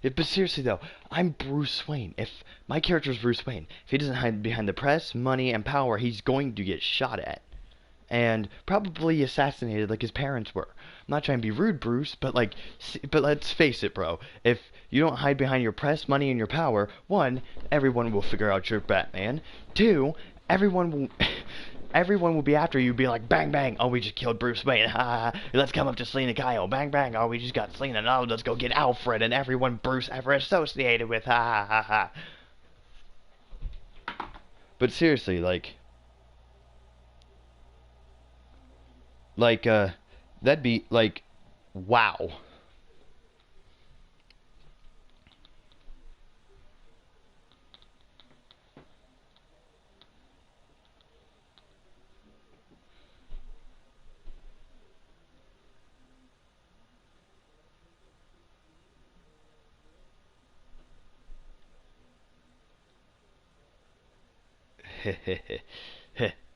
But seriously though, I'm Bruce Wayne. If my character is Bruce Wayne, if he doesn't hide behind the press, money, and power, he's going to get shot at. And probably assassinated like his parents were. I'm not trying to be rude, Bruce, but let's face it, bro. If you don't hide behind your press, money, and your power, one, everyone will figure out you're Batman. Two, everyone will be after you, be like, bang, bang, oh, we just killed Bruce Wayne, ha, ha, let's come up to Selina Kyle, bang, bang, oh, we just got Selina, now let's go get Alfred and everyone Bruce ever associated with, ha, ha, ha, ha. But seriously, that'd be, wow.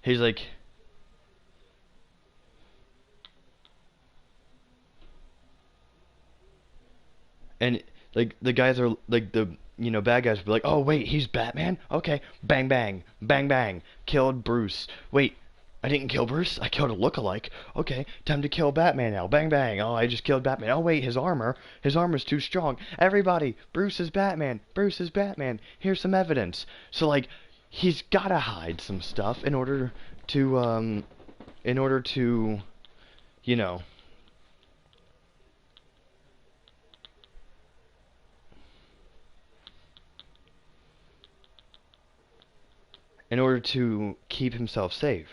He's like, and like the guys are like bad guys will be like, oh wait, he's Batman. Okay, bang bang, bang bang, killed Bruce. Wait, I didn't kill Bruce. I killed a lookalike. Okay, time to kill Batman now. Bang bang. Oh, I just killed Batman. Oh wait, his armor's too strong. Everybody, Bruce is Batman. Bruce is Batman. Here's some evidence. So like, he's gotta hide some stuff in order to you know. In order to keep himself safe.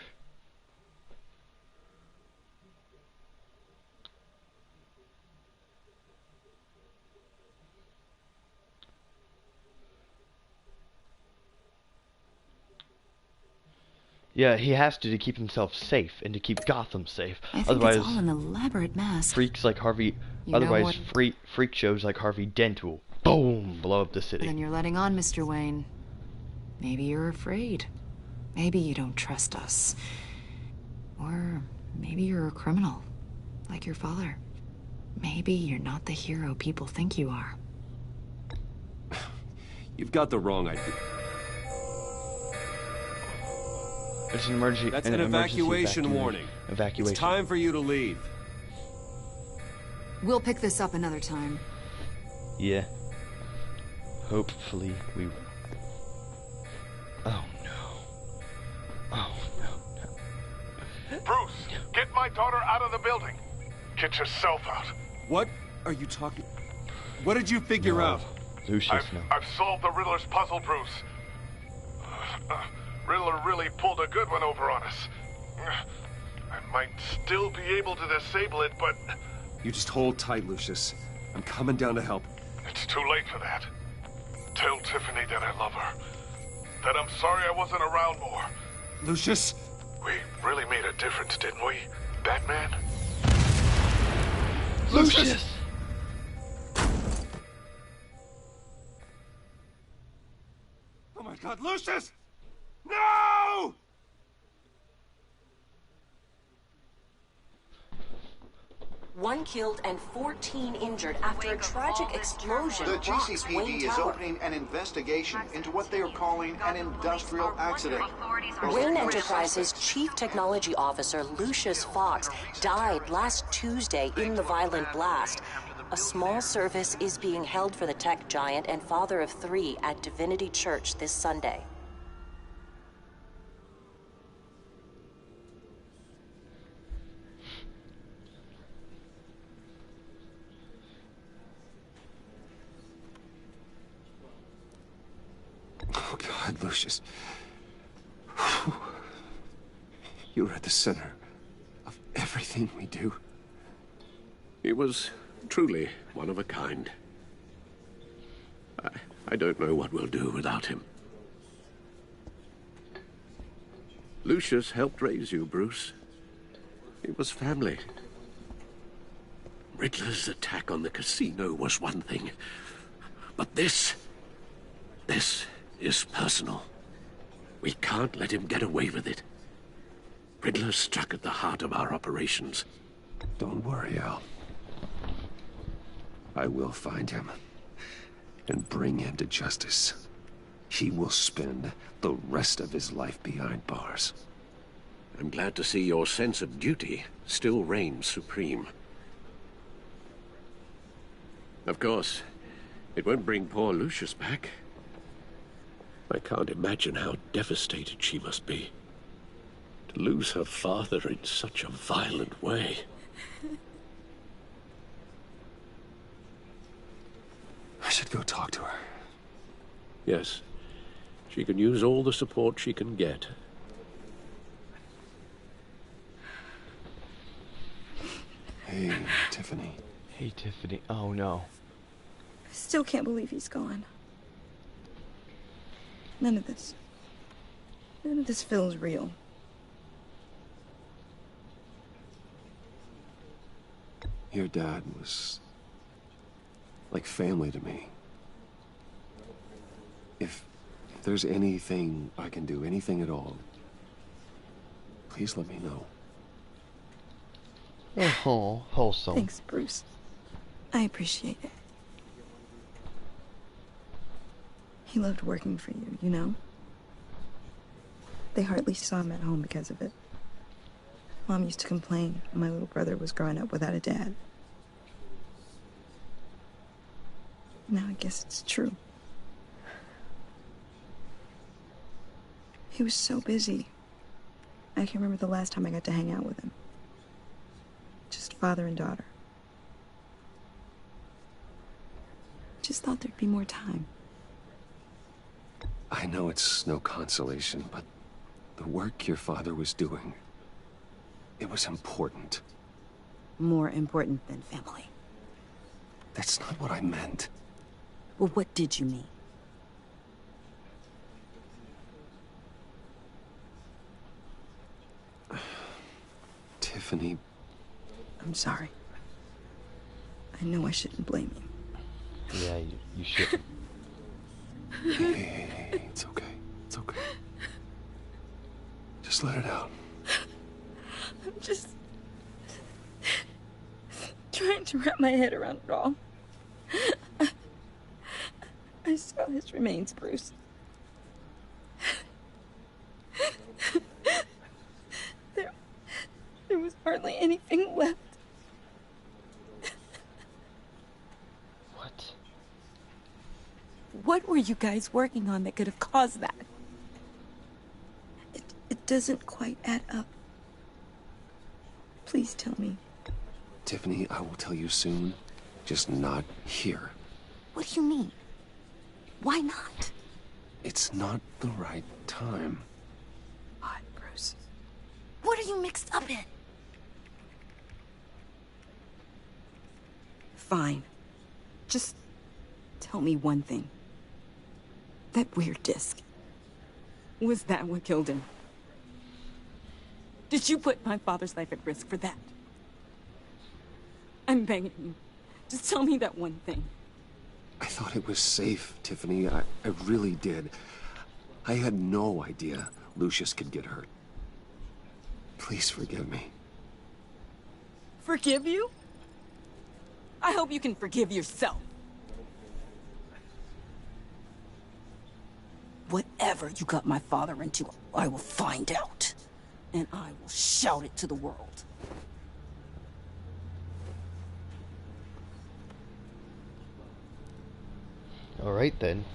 Yeah, he has to keep himself safe and to keep Gotham safe. I think Otherwise, it's all an elaborate mask. freaks like Harvey. You know what? Freak shows like Harvey Dent will boom blow up the city. Then you're letting on, Mr. Wayne. Maybe you're afraid. Maybe you don't trust us. Or maybe you're a criminal, like your father. Maybe you're not the hero people think you are. You've got the wrong idea. It's an emergency. That's an evacuation warning. Evacuation. It's time for you to leave. We'll pick this up another time. Yeah. Hopefully we. Oh no. Oh no. Bruce, get my daughter out of the building. Get yourself out. What are you talking? What did you figure out? Lucius, I've solved the Riddler's puzzle, Bruce. Riddler really pulled a good one over on us. I might still be able to disable it, but... You just hold tight, Lucius. I'm coming down to help. It's too late for that. Tell Tiffany that I love her. That I'm sorry I wasn't around more. Lucius? We really made a difference, didn't we, Batman? Lucius! Oh my God, Lucius! No! One killed and 14 injured after a tragic explosion. The rocks Wayne GCPD is Tower. opening an investigation into what they are calling an industrial accident. Wayne Enterprises Chief Technology Officer Lucius Fox died last Tuesday in the violent blast. A small service is being held for the tech giant and father of 3 at Divinity Church this Sunday. Oh God, Lucius. You're at the center of everything we do. He was truly one of a kind. I don't know what we'll do without him. Lucius helped raise you, Bruce. It was family. Riddler's attack on the casino was one thing. But this is personal. We can't let him get away with it. Riddler struck at the heart of our operations. Don't worry, Al. I will find him and bring him to justice. He will spend the rest of his life behind bars. I'm glad to see your sense of duty still reigns supreme. Of course, it won't bring poor Lucius back. I can't imagine how devastated she must be. To lose her father in such a violent way. I should go talk to her. Yes, she can use all the support she can get. Hey, Tiffany. Hey, Tiffany. Oh, no. I still can't believe he's gone. None of this feels real. Your dad was like family to me. If there's anything I can do, anything at all, please let me know. Oh, wholesome. Thanks, Bruce. I appreciate it. He loved working for you, you know? They hardly saw him at home because of it. Mom used to complain my little brother was growing up without a dad. Now I guess it's true. He was so busy. I can remember the last time I got to hang out with him. Just father and daughter. Just thought there'd be more time. I know it's no consolation, but the work your father was doing, it was important. More important than family. That's not what I meant. Well, what did you mean? Tiffany. I'm sorry. I know I shouldn't blame you. Yeah, you shouldn't. Hey, it's okay. It's okay. Just let it out. I'm just trying to wrap my head around it all. I saw his remains, Bruce. There was hardly anything left. What? What were you guys working on that could have caused that? It doesn't quite add up. Please tell me. Tiffany, I will tell you soon. Just not here. What do you mean? Why not? It's not the right time. What, Bruce? What are you mixed up in? Fine. Just tell me one thing. That weird disc. Was that what killed him? Did you put my father's life at risk for that? I'm begging you. Just tell me that one thing. I thought it was safe, Tiffany. I really did. I had no idea Lucius could get hurt. Please forgive me. Forgive you? I hope you can forgive yourself. Whatever you got my father into, I will find out. And I will shout it to the world. All right then.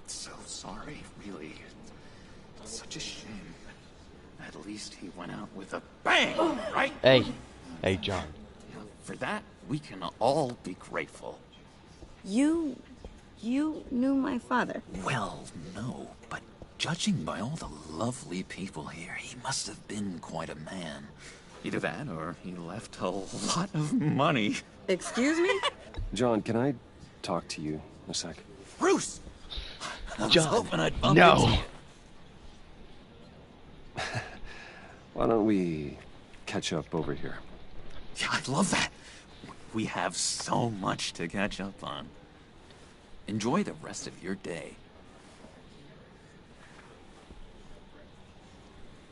So sorry, really. It's such a shame. At least he went out with a bang, right? Hey, John. For that, we can all be grateful. You knew my father? Well, no, but judging by all the lovely people here, he must have been quite a man. Either that, or he left a lot of money. Excuse me? John, can I talk to you a sec? Bruce! I was John, hoping I'd bump no. into you. Why don't we catch up over here? Yeah, I'd love that. We have so much to catch up on. Enjoy the rest of your day.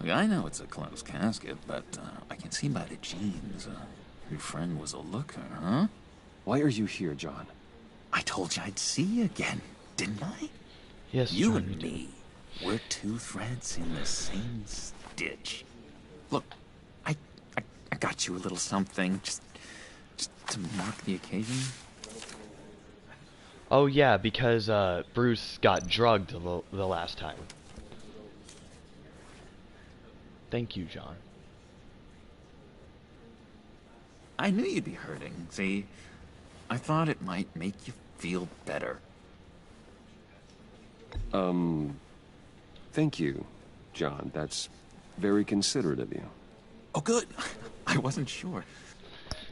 Look, I know it's a closed casket, but I can see by the jeans your friend was a looker, huh? Why are you here, John? I told you I'd see you again, didn't I? Yes, you John, and me, we're two threads in the same stitch. Look, I got you a little something, just to mark the occasion. Oh yeah, because Bruce got drugged the last time. Thank you, John. I knew you'd be hurting, see? I thought it might make you feel better. Thank you, John. That's very considerate of you. Oh, good. I wasn't sure.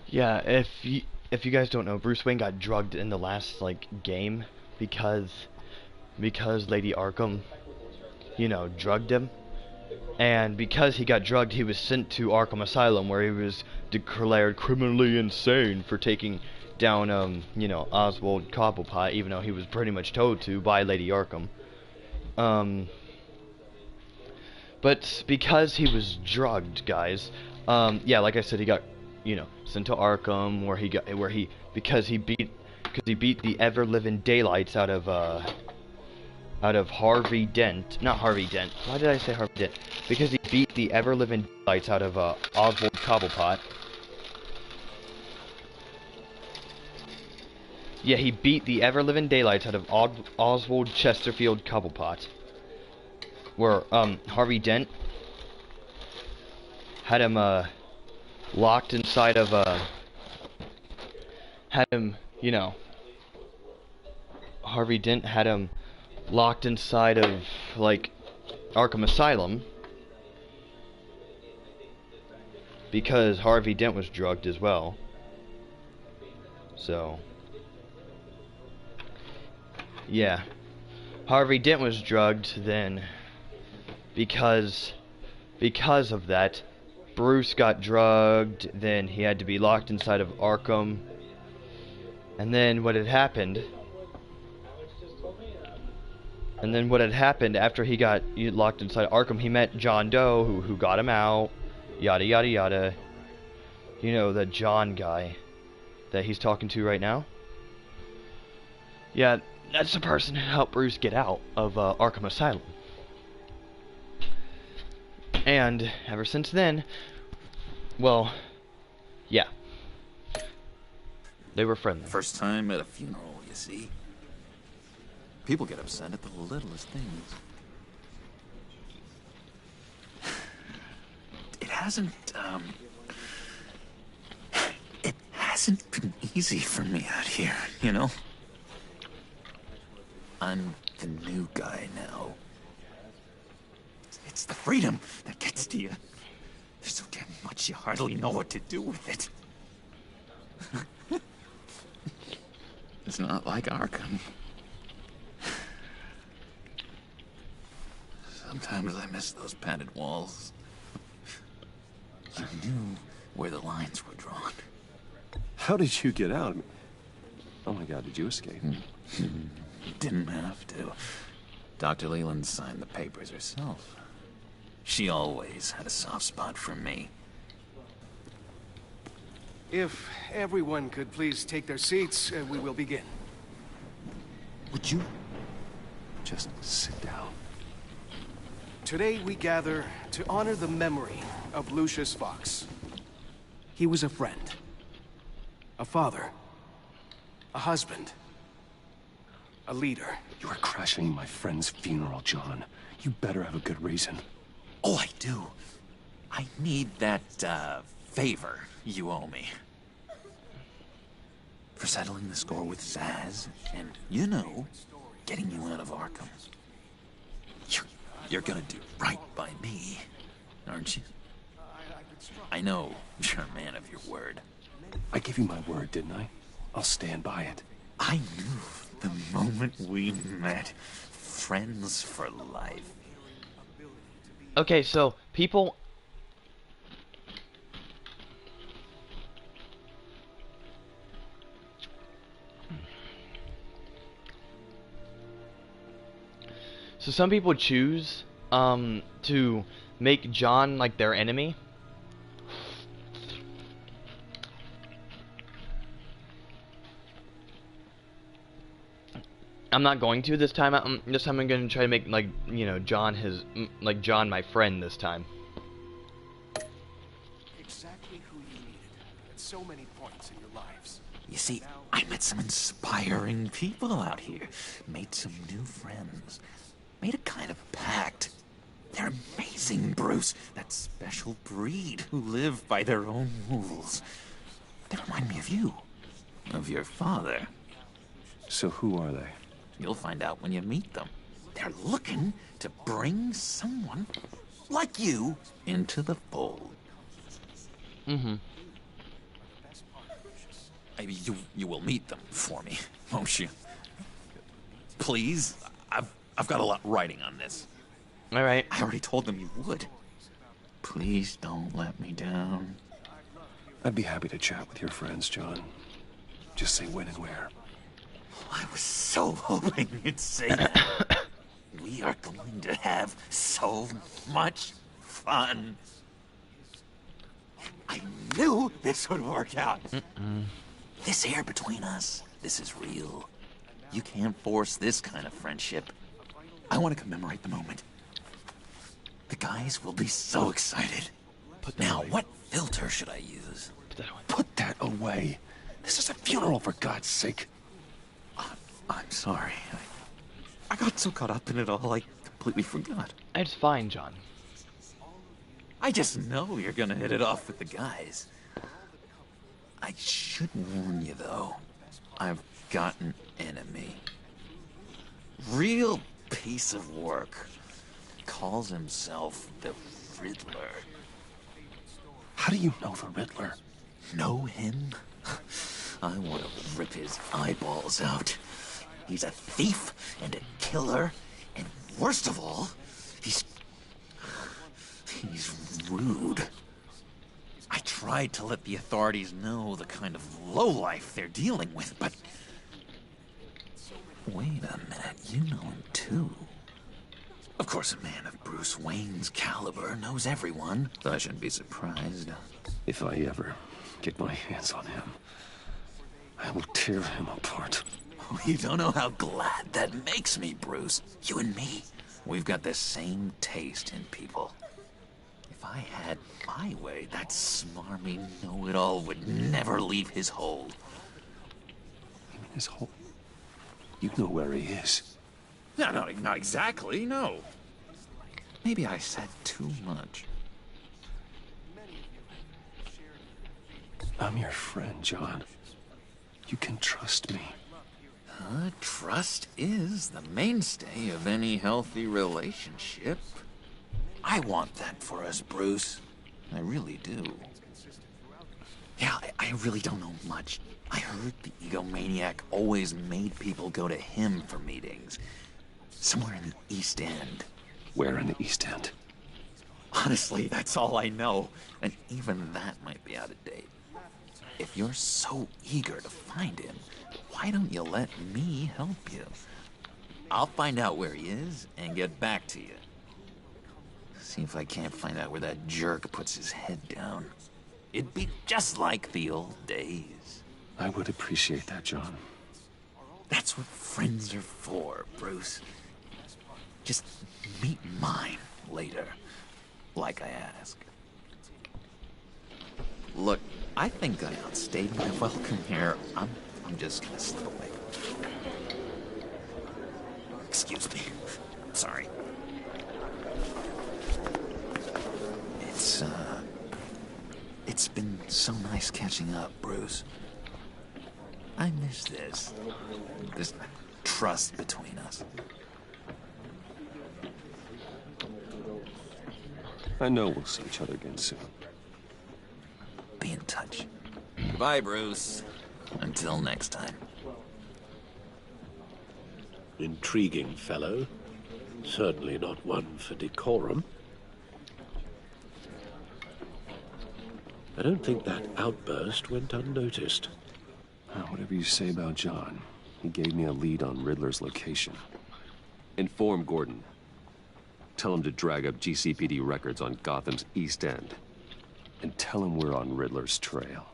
Yeah, if you guys don't know, Bruce Wayne got drugged in the last game because Lady Arkham, drugged him. And because he got drugged, he was sent to Arkham Asylum, where he was declared criminally insane for taking down, you know, Oswald Cobblepot, even though he was pretty much told to by Lady Arkham. But because he was drugged, guys, yeah, like I said, he got, you know, sent to Arkham, because he beat the ever-living daylights out of Harvey Dent. Not Harvey Dent. Why did I say Harvey Dent? Because he beat the ever-living daylights out of Oswald Cobblepot. Yeah, he beat the ever-living daylights out of Oswald Chesterfield Cobblepot. Where Harvey Dent had him locked inside of Harvey Dent had him locked inside of, like, Arkham Asylum because Harvey Dent was drugged as well. So yeah, Harvey Dent was drugged, then because of that, Bruce got drugged, then he had to be locked inside of Arkham. And then what had happened after he got locked inside Arkham, he met John Doe, who got him out, yada yada yada. You know, the John guy that he's talking to right now? Yeah, that's the person who helped Bruce get out of Arkham Asylum. And ever since then, well, yeah, they were friendly. First time at a funeral, you see. People get upset at the littlest things. It hasn't been easy for me out here, you know? I'm the new guy now. It's the freedom that gets to you. There's so damn much you hardly know what to do with it. It's not like Arkham. Sometimes I miss those padded walls. You knew where the lines were drawn. How did you get out? Oh my God, did you escape? Didn't have to. Dr. Leland signed the papers herself. She always had a soft spot for me. If everyone could please take their seats, we will begin. Would you just sit down? Today we gather to honor the memory of Lucius Fox. He was a friend, a father, a husband, a leader. You are crashing my friend's funeral, John. You better have a good reason. Oh, I do. I need that, favor you owe me. For settling the score with Zaz, and, you know, getting you out of Arkham. You're gonna do right by me, aren't you? I know you're a man of your word. I gave you my word, didn't I? I'll stand by it. I knew the moment we met. Friends for life. Okay, so people... So some people choose to make John like their enemy. I'm not going to this time. This time I'm going to try to make, like, you know, John my friend this time. Exactly who you needed at so many points in your lives. You see, I met some inspiring people out here. Made some new friends. Made a kind of pact. They're amazing, Bruce. That special breed who live by their own rules. They remind me of you. Of your father. So who are they? You'll find out when you meet them. They're looking to bring someone like you into the fold. Mm-hmm. Maybe you will meet them for me, won't you? Please? I've got a lot writing on this. All right. I already told them you would. Please don't let me down. I'd be happy to chat with your friends, John. Just say when and where. I was so hoping you'd say that. We are going to have so much fun. I knew this would work out. This air between us, this is real. You can't force this kind of friendship. I want to commemorate the moment. The guys will be so excited. But now, what filter should I use? Put that away. This is a funeral, for God's sake. I'm sorry. I got so caught up in it all, I completely forgot. It's fine, John. I just know you're gonna hit it off with the guys. I should warn you, though. I've got an enemy. Real piece of work. Calls himself the Riddler. How do you know the Riddler? Know him? I want to rip his eyeballs out. He's a thief and a killer, and worst of all, he's rude. I tried to let the authorities know the kind of lowlife they're dealing with, but... Wait a minute, you know him too. Of course, a man of Bruce Wayne's caliber knows everyone, so I shouldn't be surprised. If I ever get my hands on him, I will tear him apart. You don't know how glad that makes me, Bruce. You and me, we've got the same taste in people. If I had my way, that smarmy know-it-all would never leave his hole. You mean his hole? You know where he is. No, not exactly, no. Maybe I said too much. I'm your friend, John. You can trust me. Trust is the mainstay of any healthy relationship. I want that for us, Bruce. I really do. Yeah, I really don't know much. I heard the egomaniac always made people go to him for meetings. Somewhere in the East End. Where in the East End? Honestly, that's all I know. And even that might be out of date. If you're so eager to find him, why don't you let me help you? I'll find out where he is and get back to you. See if I can't find out where that jerk puts his head down. It'd be just like the old days. I would appreciate that, John. That's what friends are for, Bruce. Just meet mine later, like I asked. Look, I think I outstayed my welcome here. I'm just gonna slip away. Excuse me. Sorry. It's been so nice catching up, Bruce. I miss this trust between us. I know we'll see each other again soon. Be in touch. Bye, Bruce. Until next time. Intriguing fellow. Certainly not one for decorum. I don't think that outburst went unnoticed. Whatever you say about John, he gave me a lead on Riddler's location. Inform Gordon. Tell him to drag up GCPD records on Gotham's East End. And tell him we're on Riddler's trail.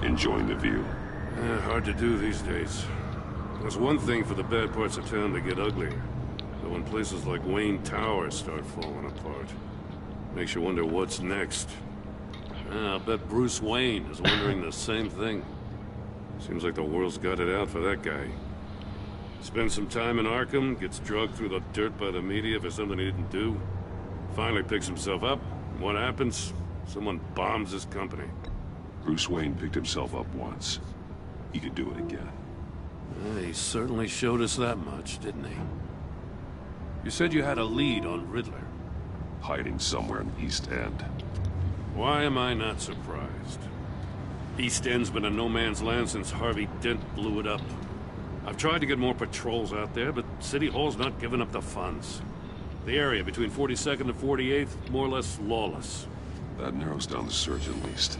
Enjoying the view? Hard to do these days. It's one thing for the bad parts of town to get ugly, but when places like Wayne Tower start falling apart, makes you wonder what's next. I'll bet Bruce Wayne is wondering the same thing. Seems like the world's got it out for that guy. Spends some time in Arkham, gets drugged through the dirt by the media for something he didn't do. Finally picks himself up. What happens? Someone bombs his company. Bruce Wayne picked himself up once. He could do it again. He certainly showed us that much, didn't he? You said you had a lead on Riddler. Hiding somewhere in the East End. Why am I not surprised? East End's been a no man's land since Harvey Dent blew it up. I've tried to get more patrols out there, but City Hall's not giving up the funds. The area between 42nd and 48th, more or less lawless. That narrows down the search at least.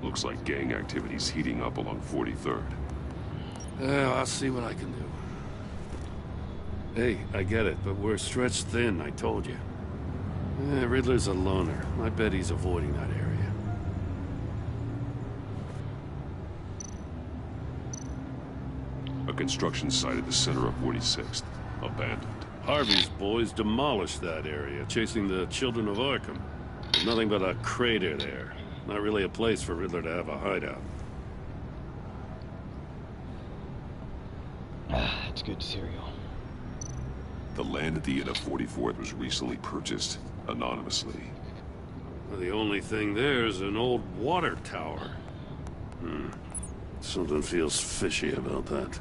Looks like gang activity's heating up along 43rd. Well, I'll see what I can do. Hey, I get it, but we're stretched thin, I told you. Riddler's a loner. I bet he's avoiding that area. A construction site at the center of 46th. Abandoned. Harvey's boys demolished that area, chasing the children of Arkham. There's nothing but a crater there. Not really a place for Riddler to have a hideout. It's good cereal. The land at the end of 44th was recently purchased anonymously. Well, the only thing there is an old water tower. Something feels fishy about that.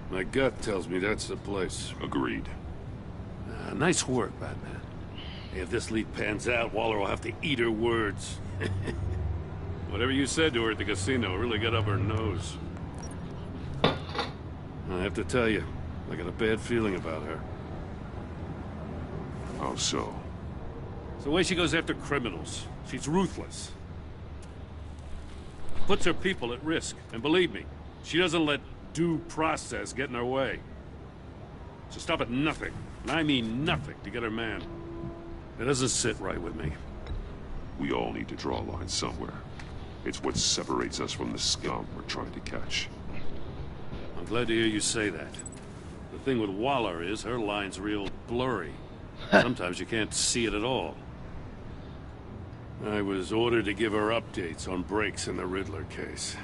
My gut tells me that's the place. Agreed. Nice work, Batman. If this lead pans out, Waller will have to eat her words. Whatever you said to her at the casino really got up her nose. I have to tell you, I got a bad feeling about her. How so? It's the way she goes after criminals. She's ruthless. Puts her people at risk. And believe me, she doesn't let due process get in her way. So stop at nothing, and I mean nothing, to get her man. It doesn't sit right with me. We all need to draw a line somewhere. It's what separates us from the scum we're trying to catch. I'm glad to hear you say that. The thing with Waller is her line's real blurry. Sometimes you can't see it at all. I was ordered to give her updates on breaks in the Riddler case.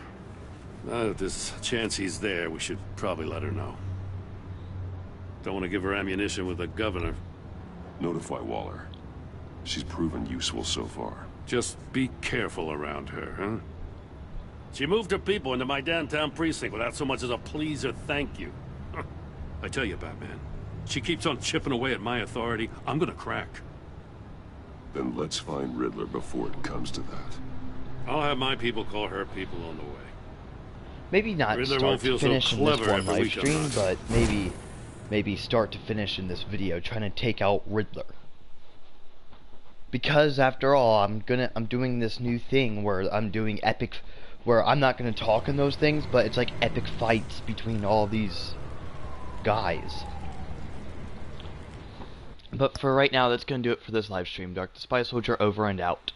Now that there's a chance he's there, we should probably let her know. Don't want to give her ammunition with the governor. Notify Waller. She's proven useful so far. Just be careful around her, huh? She moved her people into my downtown precinct without so much as a please or thank you. I tell you, Batman, she keeps on chipping away at my authority, I'm gonna crack. Then let's find Riddler before it comes to that. I'll have my people call her people on the way. Maybe not Riddler start won't to feel finish so in this clever one after live we come stream, out. but maybe start to finish in this video trying to take out Riddler. Because after all, I'm doing this new thing where I'm doing epic, where I'm not gonna talk in those things, but it's like epic fights between all these guys. But for right now, that's gonna do it for this live stream. Dark the Spy Soldier over and out.